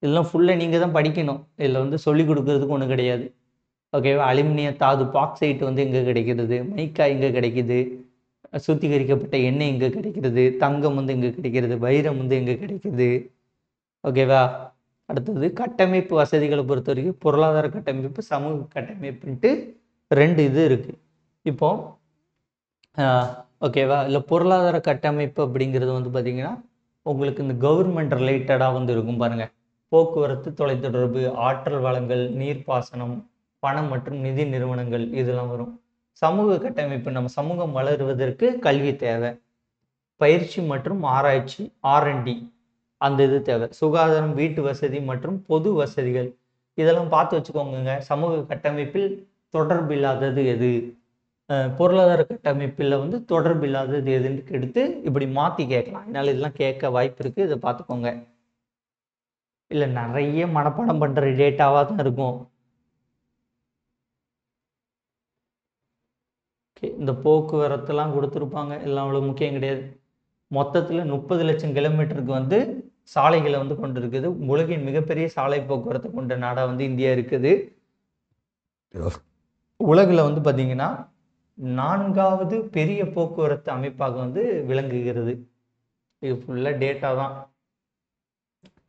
இதெல்லாம் ஃபுல்லாக நீங்கள் தான் படிக்கணும். இதில் வந்து சொல்லிக் கொடுக்கறதுக்கு ஒன்றும் கிடையாது. ஓகேவா. அலுமினிய தாது பாக்சைட் வந்து எங்கே கிடைக்கிறது, மைக்கா எங்கே கிடைக்குது, சுத்திகரிக்கப்பட்ட எண்ணெய் எங்கே கிடைக்கிறது, தங்கம் வந்து எங்கே கிடைக்கிறது, வைரம் வந்து எங்கே கிடைக்குது. ஓகேவா. அடுத்தது கட்டமைப்பு வசதிகளை பொறுத்த வரைக்கும் பொருளாதார கட்டமைப்பு, சமூக கட்டமைப்புன்ட்டு 2 இது இருக்குது. இப்போ ஓகேவா. இல்லை பொருளாதார கட்டமைப்பு அப்படிங்கிறது வந்து பார்த்திங்கன்னா உங்களுக்கு இந்த கவர்மெண்ட் ரிலேட்டடாக வந்து இருக்கும் பாருங்கள். போக்குவரத்து, தொலைத்தொடர்பு, ஆற்றல் வளங்கள், நீர்ப்பாசனம், பணம் மற்றும் நிதி நிறுவனங்கள் இதெல்லாம் வரும். சமூக கட்டமைப்பு, நம்ம சமூகம் வளருவதற்கு கல்வி தேவை. பயிற்சி மற்றும் ஆராய்ச்சி R&D அந்த இது தேவை. சுகாதாரம், வீட்டு வசதி மற்றும் பொது வசதிகள் இதெல்லாம் பார்த்து வச்சுக்கோங்க. சமூக கட்டமைப்பில் தொடர்பு இல்லாதது எது, பொருளாதார கட்டமைப்பில் வந்து தொடர்பு இல்லாதது எதுன்னு எடுத்து இப்படி மாற்றி கேட்கலாம். அதனால இதெல்லாம் கேட்க வாய்ப்பு இருக்குது, இதை பார்த்துக்கோங்க. இல்லை நிறைய மனப்பாடம் பண்ணுற டேட்டாவாக தான் இருக்கும். இந்த போக்குவரத்துலாம் கொடுத்துருப்பாங்க, எல்லாம் அவ்வளோ முக்கியம் கிடையாது. மொத்தத்தில் 30 லட்சம் கிலோமீட்டருக்கு வந்து சாலைகளை வந்து கொண்டு இருக்குது. உலகின் மிகப்பெரிய சாலை போக்குவரத்து கொண்ட நாடாக வந்து இந்தியா இருக்குது. உலகில் வந்து பார்த்தீங்கன்னா 4வது பெரிய போக்குவரத்து அமைப்பாக வந்து விளங்குகிறது. இது ஃபுல்லாக டேட்டா தான்.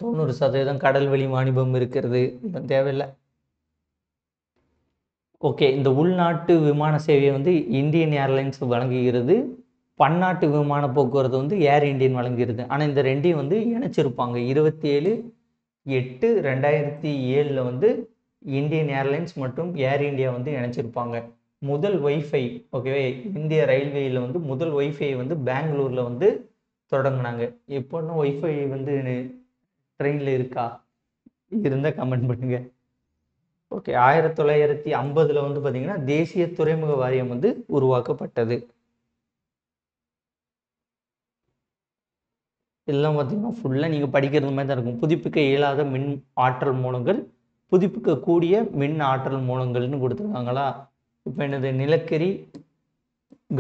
90% கடல் வழி வாணிபம் இருக்கிறது, இது தேவையில்லை. ஓகே, இந்த உள்நாட்டு விமான சேவையை வந்து இந்தியன் ஏர்லைன்ஸ் வழங்குகிறது. பன்னாட்டு விமான போக்குவரத்து வந்து ஏர் இண்டியன் வழங்குகிறது. ஆனால் இந்த ரெண்டையும் வந்து இணைச்சிருப்பாங்க. 27/8/2007 வந்து இந்தியன் ஏர்லைன்ஸ் மற்றும் ஏர் இந்தியா வந்து இணைச்சிருப்பாங்க. முதல் ஒய்ஃபை, ஓகேவே, இந்திய ரயில்வேயில் வந்து முதல் ஒய்ஃபை வந்து பெங்களூரில் வந்து தொடங்கினாங்க. இப்போ இன்னும் ஒய்ஃபை வந்து ட்ரெயினில் இருக்கா? இருந்தால் கமெண்ட் பண்ணுங்க. ஓகே, 1950 வந்து பார்த்தீங்கன்னா தேசிய துறைமுக வாரியம் வந்து உருவாக்கப்பட்டது. இதெல்லாம் பார்த்தீங்கன்னா ஃபுல்லாக நீங்கள் படிக்கிறது மாதிரி தான் இருக்கும். புதுப்பிக்க இயலாத மின் ஆற்றல் மூலங்கள், புதுப்பிக்கக்கூடிய மின் ஆற்றல் மூலங்கள்னு கொடுத்துருக்காங்களா. இப்போ என்னது, நிலக்கரி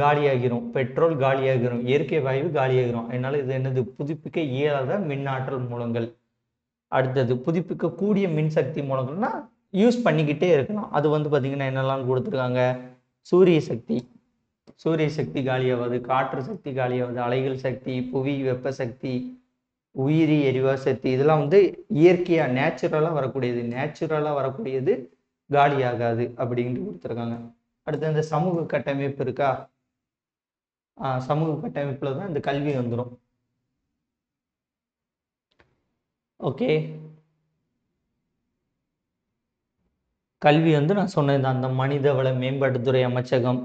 காலியாகிரும், பெட்ரோல் காலியாகிரும், இயற்கை வாயு காலியாகிரும். அதனால இது என்னது, புதுப்பிக்க இயலாத மின் ஆற்றல் மூலங்கள். அடுத்தது புதுப்பிக்கக்கூடிய மின்சக்தி மூலங்கள்னா யூஸ் பண்ணிக்கிட்டே இருக்கலாம். அது வந்து பார்த்தீங்கன்னா என்னெல்லாம் கொடுத்துருக்காங்க, சூரிய சக்தி, சூரிய சக்தி காலியாவது, காற்று சக்தி காலியாவது, அலைகள் சக்தி, புவி வெப்ப சக்தி, உயிரி எரிவாயு சக்தி, இதெல்லாம் வந்து இயற்கையாக நேச்சுரலாக வரக்கூடியது காலியாகாது அப்படின்ட்டு கொடுத்துருக்காங்க. அடுத்து இந்த சமூக கட்டமைப்பு இருக்கா, சமூக கட்டமைப்பில் தான் இந்த கல்வி வந்துடும். ஓகே, கல்வி வந்து நான் சொன்னது அந்த மனிதவள மேம்பாட்டுத்துறை அமைச்சகம்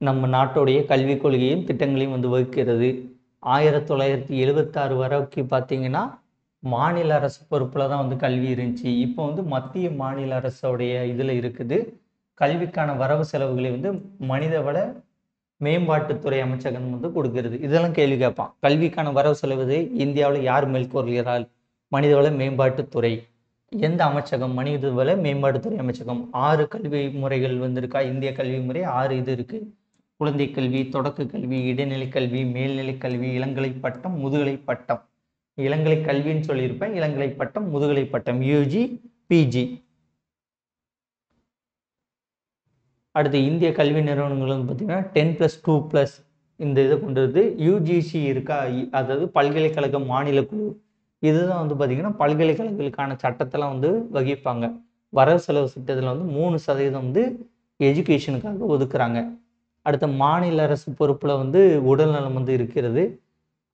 நம்ம நாட்டுடைய கல்விக் கொள்கையும் திட்டங்களையும் வந்து வகுக்கிறது. 1976 வரைக்கும் பார்த்தீங்கன்னா மாநில அரசு பொறுப்பில் தான் வந்து கல்வி இருந்துச்சு. இப்போ வந்து மத்திய மாநில அரசோடைய இதில் இருக்குது. கல்விக்கான வரவு செலவுகளை வந்து மனிதவள மேம்பாட்டுத்துறை அமைச்சகம் வந்து கொடுக்கிறது. இதெல்லாம் கேள்வி கேட்பான். கல்விக்கான வரவு செலவு இந்தியாவில் யார் மேற்கொள்கிறாள்? மனிதவள மேம்பாட்டுத்துறை. எந்த அமைச்சகம்? மனிதவள மேம்பாட்டுத்துறை அமைச்சகம். 6 கல்வி முறைகள் வந்திருக்கா இந்திய கல்வி முறை. 6 இது இருக்கு. குழந்தை கல்வி, தொடக்க கல்வி, இடைநிலை கல்வி, மேல்நிலை கல்வி, இளங்கலை பட்டம், முதுகலை பட்டம். இளங்கலை கல்வின்னு சொல்லியிருப்பேன், இளங்கலை பட்டம், முதுகலை பட்டம், யூஜி, பிஜி. அடுத்து இந்திய கல்வி நிறுவனங்கள் வந்து பார்த்தீங்கன்னா 10+2+ இந்த இதை கொண்டு வருது. யூஜிசி இருக்கா, அதாவது பல்கலைக்கழக மாநில குழு. இதுதான் வந்து பார்த்தீங்கன்னா பல்கலைக்கழகங்களுக்கான சட்டத்தெல்லாம் வந்து வகிப்பாங்க. வரவு செலவு திட்டத்தில் வந்து 3% வந்து எஜுகேஷனுக்காக ஒதுக்குறாங்க. அடுத்த மாநில அரசு பொறுப்பில் வந்து உடல்நலம் வந்து இருக்கிறது.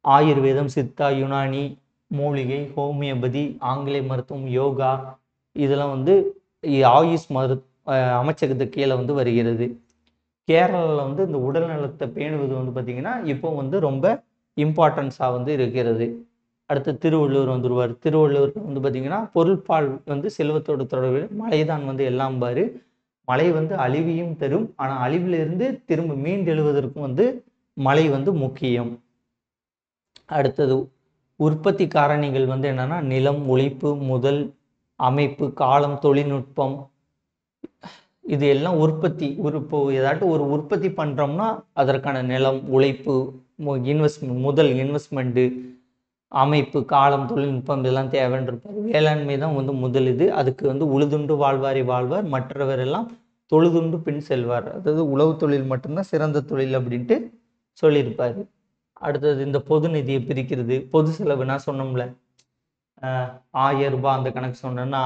ஆயுர்வேதம், சித்தா, யுனானி, மூலிகை, ஹோமியோபதி, ஆங்கிலேய மருத்துவம், யோகா, இதெல்லாம் வந்து ஆயுஷ் அமைச்சகத்துக்கு கீழே வந்து வருகிறது. கேரளாவில் வந்து இந்த உடல் நலத்தை பேணுவது வந்து பார்த்திங்கன்னா இப்போ வந்து ரொம்ப இம்பார்ட்டன்ஸாக வந்து இருக்கிறது. அடுத்து திருவள்ளுவர் வந்துடுவார். திருவள்ளுவர் வந்து பார்த்திங்கன்னா பொருள்பால் வந்து செல்வத்தோடு தொடர்பு, மழைதான் வந்து எல்லாம் பாரு, மழை வந்து அழிவையும் தரும், ஆனால் அழிவிலிருந்து திரும்ப மீண்டெழுவதற்கும் வந்து மழை வந்து முக்கியம். அடுத்தது உற்பத்தி காரணிகள் வந்து என்னன்னா நிலம், உழைப்பு, முதல், அமைப்பு, காலம், தொழில்நுட்பம். இது எல்லாம் உற்பத்தி. இப்போ ஏதாட்டும் ஒரு உற்பத்தி பண்ணுறோம்னா அதற்கான நிலம், உழைப்பு, முதல் இன்வெஸ்ட்மெண்ட்டு, அமைப்பு, காலம், தொழில்நுட்பம் இதெல்லாம் தேவைன்றிருப்பார். வேளாண்மை தான் வந்து முதல் இது. அதுக்கு வந்து உழுதுண்டு வாழ்வாரி வாழ்வார், மற்றவர் எல்லாம் தொழுதுண்டு பின் செல்வார். அதாவது உழவு தொழில் மட்டும்தான் சிறந்த தொழில் அப்படின்ட்டு சொல்லியிருப்பார். அடுத்தது இந்த பொது நிதியை பிரிக்கிறது. பொது செலவு நான் சொன்னோம்ல, 1000 ரூபாய் அந்த கணக்கு சொன்னேன்னா,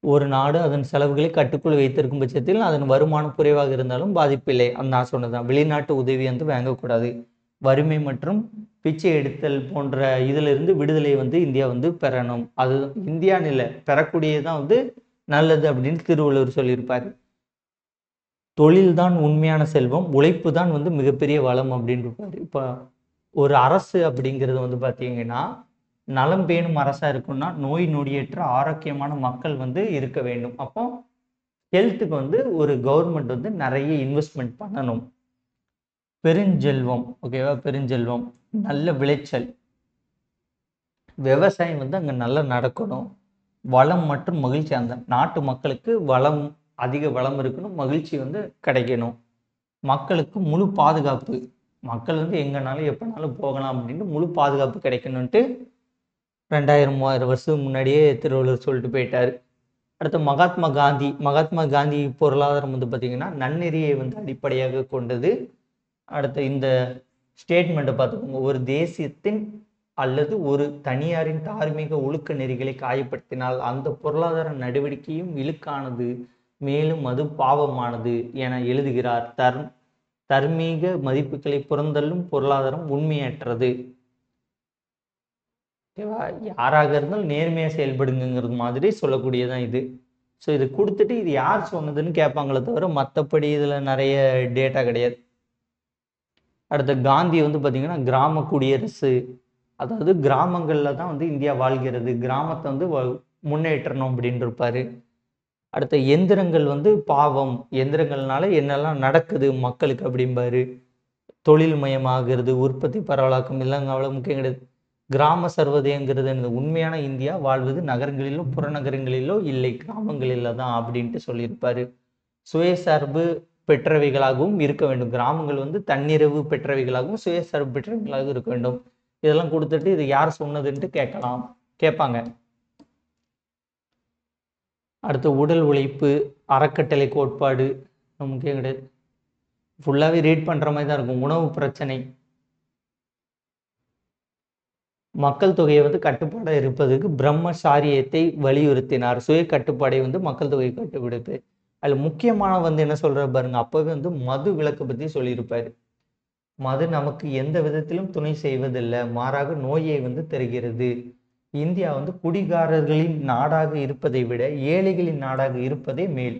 ஒரு நாடு அதன் செலவுகளை கட்டுக்குள் வைத்திருக்கும் பட்சத்தில் அதன் வருமானம் குறைவாக இருந்தாலும் பாதிப்பில்லை. நான் சொன்னதான். வெளிநாட்டு உதவி வந்து வாங்கக்கூடாது. வறுமை மற்றும் பிச்சை எடுத்தல் போன்ற இதிலிருந்து விடுதலை வந்து இந்தியா வந்து பெறணும். அது இந்தியான்னு இல்லை, பெறக்கூடியதான் வந்து நல்லது அப்படின்னு திருவள்ளுவர் சொல்லியிருப்பார். தொழில் தான் உண்மையான செல்வம், உழைப்பு தான் வந்து மிகப்பெரிய வளம் அப்படின்னு இருப்பாரு. இப்போ ஒரு அரசு அப்படிங்கிறது வந்து பார்த்தீங்கன்னா, நலம் பேணும் அரசா இருக்குன்னா நோய் நொடியற்ற ஆரோக்கியமான மக்கள் வந்து இருக்க வேண்டும். அப்போ ஹெல்த்துக்கு வந்து ஒரு கவர்மெண்ட் வந்து நிறைய இன்வெஸ்ட்மெண்ட் பண்ணணும். பெருஞ்செல்வம், ஓகேவா? பெருஞ்செல்வம், நல்ல விளைச்சல், விவசாயம் வந்து அங்கே நல்லா நடக்கணும். வளம் மற்றும் மகிழ்ச்சி, அந்த நாட்டு மக்களுக்கு வளம், அதிக வளம் இருக்கணும், மகிழ்ச்சி வந்து கிடைக்கணும். மக்களுக்கு முழு பாதுகாப்பு, மக்கள் வந்து எங்கனாலும் எப்போனாலும் போகலாம் அப்படின்ட்டு முழு பாதுகாப்பு கிடைக்கணுன்ட்டு 2000 3000 வருஷம் முன்னாடியே திருவள்ளுவர் சொல்லிட்டு போயிட்டாரு. அடுத்து மகாத்மா காந்தி. மகாத்மா காந்தி பொருளாதாரம் வந்து பார்த்தீங்கன்னா நன்னெறியை வந்து அடிப்படையாக கொண்டது. அடுத்து இந்த ஸ்டேட்மெண்ட்டை பார்த்துக்கோங்க. ஒரு தேசியத்தின் அல்லது ஒரு தனியாரின் தார்மீக ஒழுக்க நெறிகளை காயப்படுத்தினால் அந்த பொருளாதார நடவடிக்கையும் இழுக்கானது, மேலும் அது பாவமானது என எழுதுகிறார். தர்மீக மதிப்புகளை புறந்தள்ளும் பொருளாதாரம் உண்மையற்றது. ஓகேவா? யாராக இருந்தாலும் நேர்மையாக செயல்படுங்கிறது மாதிரி சொல்லக்கூடியதான் இது. ஸோ இது கொடுத்துட்டு இது யார் சொன்னதுன்னு கேட்பாங்களே தவிர மற்றபடி இதில் நிறைய டேட்டா கிடையாது. அடுத்த காந்தி வந்து பார்த்தீங்கன்னா கிராம குடியரசு, அதாவது கிராமங்களில் தான் வந்து இந்தியா வாழ்கிறது, கிராமத்தை வந்து முன்னேற்றணும் அப்படின்னு இருப்பாரு. அடுத்த எந்திரங்கள் வந்து பாவம், எந்திரங்கள்னால என்னெல்லாம் நடக்குது மக்களுக்கு அப்படிம்பாரு. தொழில் மயமாகிறது, உற்பத்தி பரவலாக்கம் இல்லைங்க, அவ்வளோ முக்கியம் கிடையாது. கிராம சர்வதேங்கிறது எனது உண்மையான இந்தியா வாழ்வது நகரங்களிலோ புறநகரங்களிலோ இல்லை, கிராமங்களில் தான் அப்படின்ட்டு சொல்லியிருப்பாரு. சுயசார்பு பெற்றவைகளாகவும் இருக்க வேண்டும். கிராமங்கள் வந்து தன்னிறைவு பெற்றவைகளாகவும் சுயசார்பு பெற்றவைகளாகவும் இருக்க வேண்டும். இதெல்லாம் கொடுத்துட்டு இது யார் சொன்னதுன்ட்டு கேட்பாங்க. அடுத்து உடல் உழைப்பு, அறக்கட்டளை கோட்பாடு முக்கியம் கிடையாது, ஃபுல்லாகவே ரீட் பண்ணுற மாதிரி தான் இருக்கும். உணவு பிரச்சனை, மக்கள் தொகையை வந்து கட்டுப்பாடாக இருப்பதற்கு பிரம்மசாரியத்தை வலியுறுத்தினார். சுய கட்டுப்பாடை வந்து மக்கள் தொகையை கட்டுப்படுத்து. அதில் முக்கியமான வந்து என்ன சொல்ற பாருங்க, அப்பவே வந்து மது விலக்கு பற்றி சொல்லியிருப்பாரு. மது நமக்கு எந்த விதத்திலும் துணை செய்வதில்லை, மாறாக நோயை வந்து தருகிறது. இந்தியா வந்து குடிகாரர்களின் நாடாக இருப்பதை விட ஏழைகளின் நாடாக இருப்பதே மேல்,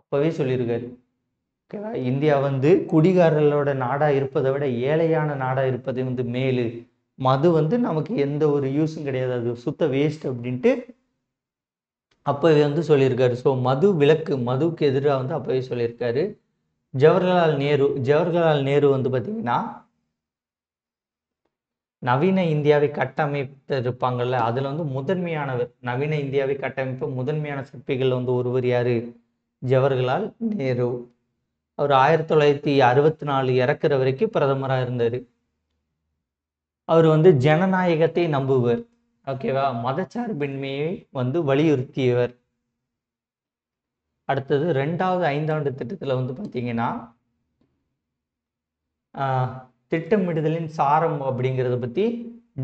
அப்பவே சொல்லியிருக்காரு. ஓகேவா? இந்தியா வந்து குடிகாரர்களோட நாடா இருப்பதை விட ஏழையான நாடா இருப்பது வந்து மேலு. மது வந்து நமக்கு எந்த ஒரு யூஸும் கிடையாது, அது சுத்த வேஸ்ட் அப்படின்ட்டு அப்பவே வந்து சொல்லியிருக்காரு. ஸோ மது விலக்கு, மதுவுக்கு எதிராக வந்து அப்பவே சொல்லியிருக்காரு. ஜவஹர்லால் நேரு வந்து பார்த்தீங்கன்னா நவீன இந்தியாவை கட்டமைத்திருப்பாங்கல்ல, அதில் வந்து முதன்மையானவர். நவீன இந்தியாவை கட்டமைப்பு முதன்மையான சிற்பிகள் வந்து ஒருவர் யாரு? ஜவஹர்லால் நேரு. அவர் 1964 இறக்குற வரைக்கும் பிரதமராக இருந்தார். அவர் வந்து ஜனநாயகத்தை நம்புவர், ஓகேவா? மதச்சார்பின்மையை வந்து வலியுறுத்தியவர். அடுத்தது 2வது 5ஆண்டு திட்டத்தில் வந்து பார்த்தீங்கன்னா திட்டமிடுதலின் சாரம் அப்படிங்கிறத பற்றி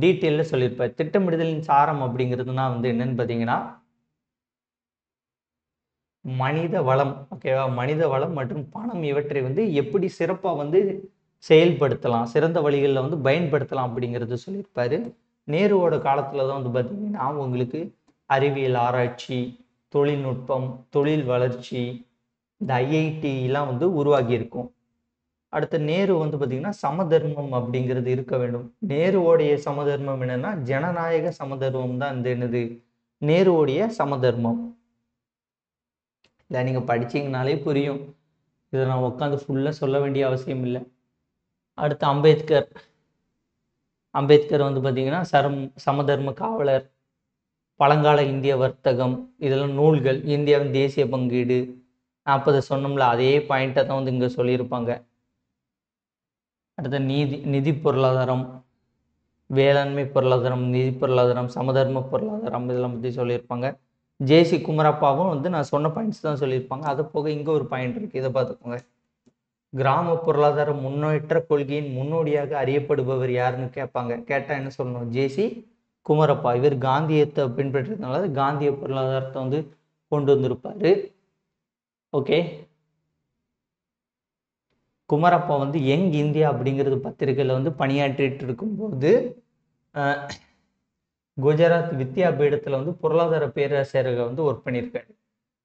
டீட்டெயிலில் சொல்லியிருப்பார். திட்டமிடுதலின் சாரம் அப்படிங்கிறதுனா வந்து என்னன்னு பார்த்தீங்கன்னா மனித வளம், ஓகேவா? மனித வளம் மற்றும் பணம் இவற்றை வந்து எப்படி சிறப்பாக வந்து செயல்படுத்தலாம், சிறந்த வழிகளில் வந்து பயன்படுத்தலாம் அப்படிங்கிறது சொல்லியிருப்பாரு. நேருவோட காலத்தில் தான் வந்து பார்த்தீங்கன்னா உங்களுக்கு அறிவியல் ஆராய்ச்சி, தொழில்நுட்பம், தொழில் வளர்ச்சி, இந்த ஐஐடிலாம் வந்து உருவாகி இருக்கும். அடுத்த நேரு வந்து பார்த்தீங்கன்னா சமதர்மம் அப்படிங்கிறது இருக்க வேண்டும். நேருவோடைய சமதர்மம் என்னன்னா ஜனநாயக சமதர்மம் தான் இந்த என்னது நேருவோடைய சமதர்மம். இதை நீங்கள் படிச்சீங்கனாலே புரியும், இதை நான் உட்காந்து ஃபுல்லாக சொல்ல வேண்டிய அவசியம் இல்லை. அடுத்து அம்பேத்கர் வந்து பார்த்தீங்கன்னா சமதர்ம காவலர், பழங்கால இந்திய வர்த்தகம், இதெல்லாம் நூல்கள், இந்தியாவின் தேசிய பங்கீடு 40 சொன்னோம்ல, அதே பாயிண்ட்டை தான் வந்து இங்கே சொல்லியிருப்பாங்க. அடுத்த நிதி பொருளாதாரம், வேளாண்மை பொருளாதாரம், நிதி பொருளாதாரம், சமதர்ம பொருளாதாரம், இதெல்லாம் பற்றி சொல்லியிருப்பாங்க. ஜேசி குமரப்பாவும் வந்து நான் சொன்ன பாயிண்ட்ஸ் தான் சொல்லியிருப்பாங்க. அது போக இங்கே ஒரு பாயிண்ட் இருக்குது, இதை பார்த்துக்கோங்க. கிராம பொருளாதார முன்னேற்ற கொள்கையின் முன்னோடியாக அறியப்படுபவர் யாருன்னு கேட்பாங்க. கேட்டால் என்ன சொல்லணும்? ஜேசி குமரப்பா. இவர் காந்தியத்தை பின்பற்றதுனால காந்திய பொருளாதாரத்தை வந்து கொண்டு வந்திருப்பாரு. ஓகே, குமரப்பா வந்து யங் இந்தியா அப்படிங்கிறது பத்திரிகையில் வந்து பணியாற்றிட்டு இருக்கும்போது குஜராத் வித்யாபீடத்தில் வந்து பொருளாதார பேராசிரியர்கள் வந்து ஒர்க் பண்ணியிருக்காரு.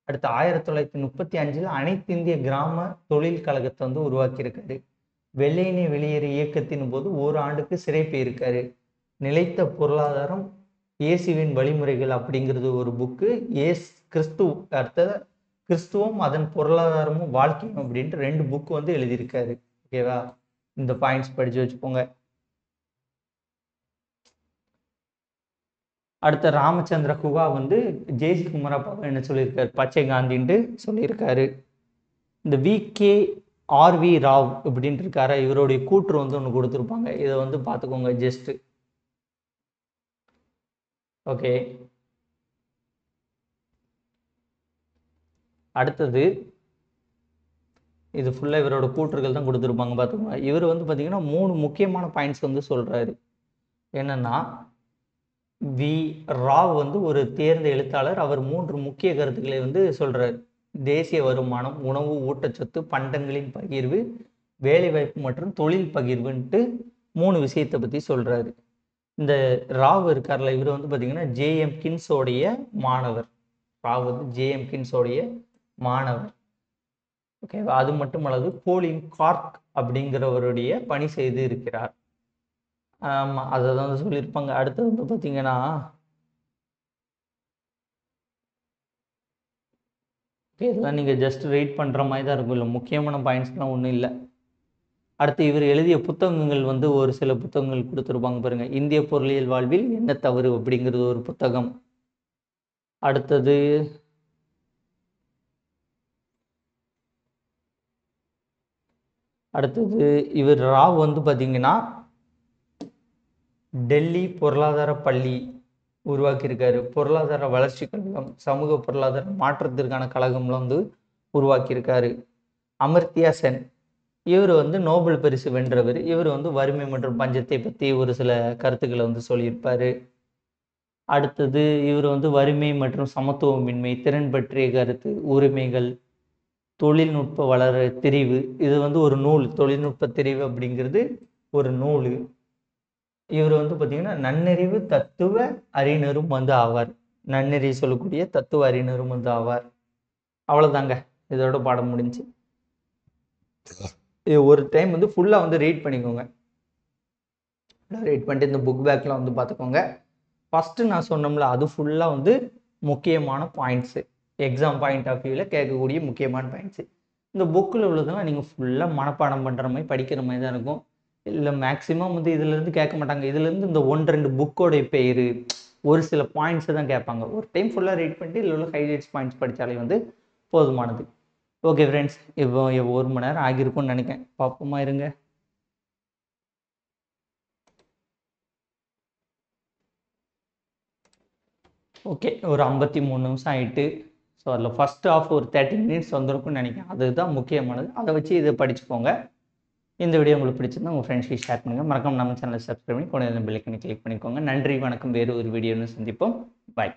அடுத்து 1935 அனைத்து இந்திய கிராம தொழில் கழகத்தை வந்து உருவாக்கியிருக்காரு. வெள்ளையனே வெளியேறு இயக்கத்தின் போது ஓராண்டுக்கு சிறை போயிருக்காரு. நிலைத்த பொருளாதாரம், இயேசுவின் வழிமுறைகள் அப்படிங்கிறது ஒரு புக்கு. கிறிஸ்துவம் அதன் பொருளாதாரமும் வாழ்க்கையும் அப்படின்ட்டு 2 புக் வந்து எழுதியிருக்காரு. ஓகேவா? இந்த பாயிண்ட்ஸ் படிச்சு வச்சுக்கோங்க. அடுத்த ராமச்சந்திர குகா வந்து ஜேசி குமரப்பாவை என்ன சொல்லியிருக்காரு, பச்சை காந்தின்ட்டு சொல்லியிருக்காரு. இந்த VKRV ராவ் இப்படின்ட்டு இருக்காரு, இவருடைய கூற்று வந்து ஒன்று கொடுத்துருப்பாங்க, இதை வந்து பார்த்துக்கோங்க ஜஸ்ட். ஓகே, அடுத்தது இது ஃபுல்லாக இவரோட கூற்றுகள் தான் கொடுத்துருப்பாங்க பார்த்துக்கோங்க. இவர் வந்து பார்த்தீங்கன்னா 3 முக்கியமான பாயிண்ட்ஸ் வந்து சொல்கிறாரு. என்னன்னா, ராவ் வந்து ஒரு தேர்ந்த எழுத்தாளர். அவர் 3 முக்கிய கருத்துக்களை வந்து சொல்றாரு. தேசிய வருமானம், உணவு, ஊட்டச்சத்து, பண்டங்களின் பகிர்வு, வேலைவாய்ப்பு மற்றும் தொழில் பகிர்வுன்ட்டு 3 விஷயத்தை பற்றி சொல்றாரு. இந்த ராவ் இருக்கார்ல, இவர் வந்து பார்த்தீங்கன்னா JM கின்ஸோடைய மாணவர். ராவ் வந்து JM கின்ஸோடைய மாணவர். ஓகேவா? அது மட்டுமல்லாது போலின் கார்க் அப்படிங்கிறவருடைய பணி செய்து இருக்கிறார். ஆமாம், அதை தான் சொல்லியிருப்பாங்க. அடுத்து வந்து பார்த்தீங்கன்னா, இதெல்லாம் நீங்கள் ஜஸ்ட் ரீட் பண்ணுற மாதிரி தான் இருக்கும், இல்லை முக்கியமான பாயிண்ட்ஸ்லாம் ஒன்றும் இல்லை. அடுத்து இவர் எழுதிய புத்தகங்கள் வந்து ஒரு சில புத்தகங்கள் கொடுத்துருப்பாங்க பாருங்க. இந்திய பொருளியல் வாழ்வில் என்ன தவறு அப்படிங்கிறது ஒரு புத்தகம். அடுத்தது இவர் ராவ் வந்து பார்த்தீங்கன்னா டெல்லி பொருளாதார பள்ளி உருவாக்கியிருக்காரு. பொருளாதார வளர்ச்சி கழகம், சமூக பொருளாதார மாற்றத்திற்கான கழகம்லாம் வந்து உருவாக்கியிருக்காரு. அமர்த்தியா சென், இவர் வந்து நோபல் பரிசு வென்றவர். இவர் வந்து வறுமை மற்றும் பஞ்சத்தை பற்றி ஒரு சில கருத்துக்களை வந்து சொல்லியிருப்பார். அடுத்தது இவர் வந்து வறுமை மற்றும் சமத்துவமின்மை, திறன் பற்றிய கருத்து, உரிமைகள், தொழில்நுட்ப வளர தெரிவு, இது வந்து ஒரு நூல். தொழில்நுட்ப தெரிவு அப்படிங்கிறது ஒரு நூல். இவர் வந்து பார்த்தீங்கன்னா நன்னறிவு தத்துவ அறிஞரும் வந்து ஆவார். நன்னறி சொல்லக்கூடிய தத்துவ அறிஞரும் வந்து ஆவார். அவ்வளோதாங்க, இதோட பாடம் முடிஞ்சு. இது ஒரு டைம் வந்து ஃபுல்லாக வந்து ரீட் பண்ணிக்கோங்க. ரீட் பண்ணிட்டு இந்த புக் பேக்லாம் வந்து பார்த்துக்கோங்க. ஃபஸ்ட்டு நான் சொன்னோம்ல, அது ஃபுல்லாக வந்து முக்கியமான பாயிண்ட்ஸு, எக்ஸாம் பாயிண்ட் ஆஃப் வியூவில் கேட்கக்கூடிய முக்கியமான பாயிண்ட்ஸு. இந்த புக்கில் உள்ளதெல்லாம் நீங்கள் ஃபுல்லாக மனப்பாடம் பண்ணுற மாதிரி படிக்கிற மாதிரி தான் இருக்கும். இல்லை மேக்ஸிமம் வந்து இதிலேருந்து கேட்க மாட்டாங்க. இதுலேருந்து இந்த 1-2 புக்கோடைய பேர், ஒரு சில பாயிண்ட்ஸை தான் கேட்பாங்க. ஒரு டைம் ஃபுல்லாக ரீட் பண்ணிட்டு இதில் உள்ள ஹைலைட்ஸ் பாயிண்ட்ஸ் படித்தாலே வந்து போதுமானது. ஓகே ஃப்ரெண்ட்ஸ், இப்போ 1 மணி நேரம் ஆகியிருக்கும்னு நினைக்கிறேன். பார்ப்போமா, இருங்க. ஓகே, ஒரு 53 நிமிஷம் ஆகிட்டு. ஸோ அதில் ஃபஸ்ட் ஆஃப் ஒரு 30 மினிட்ஸ் வந்திருக்கும்னு நினைக்கிறேன். அதுதான் முக்கியமானது. அதை வச்சு இதை படிச்சுக்கோங்க. இந்த வீடியோ உங்களுக்கு பிடிச்சிருந்தா உங்கள் ஃப்ரெண்ட்ஸ்க்கு ஷேர் பண்ணுங்கள். மறக்காம நம்ம சேனலை சப்ஸ்கிரைப் பண்ணி கூட பெல் ஐக்கனை கிளிக் பண்ணிக்கோங்க. நன்றி, வணக்கம். வேறு ஒரு வீடியோன்னு சந்திப்போம். பாய்.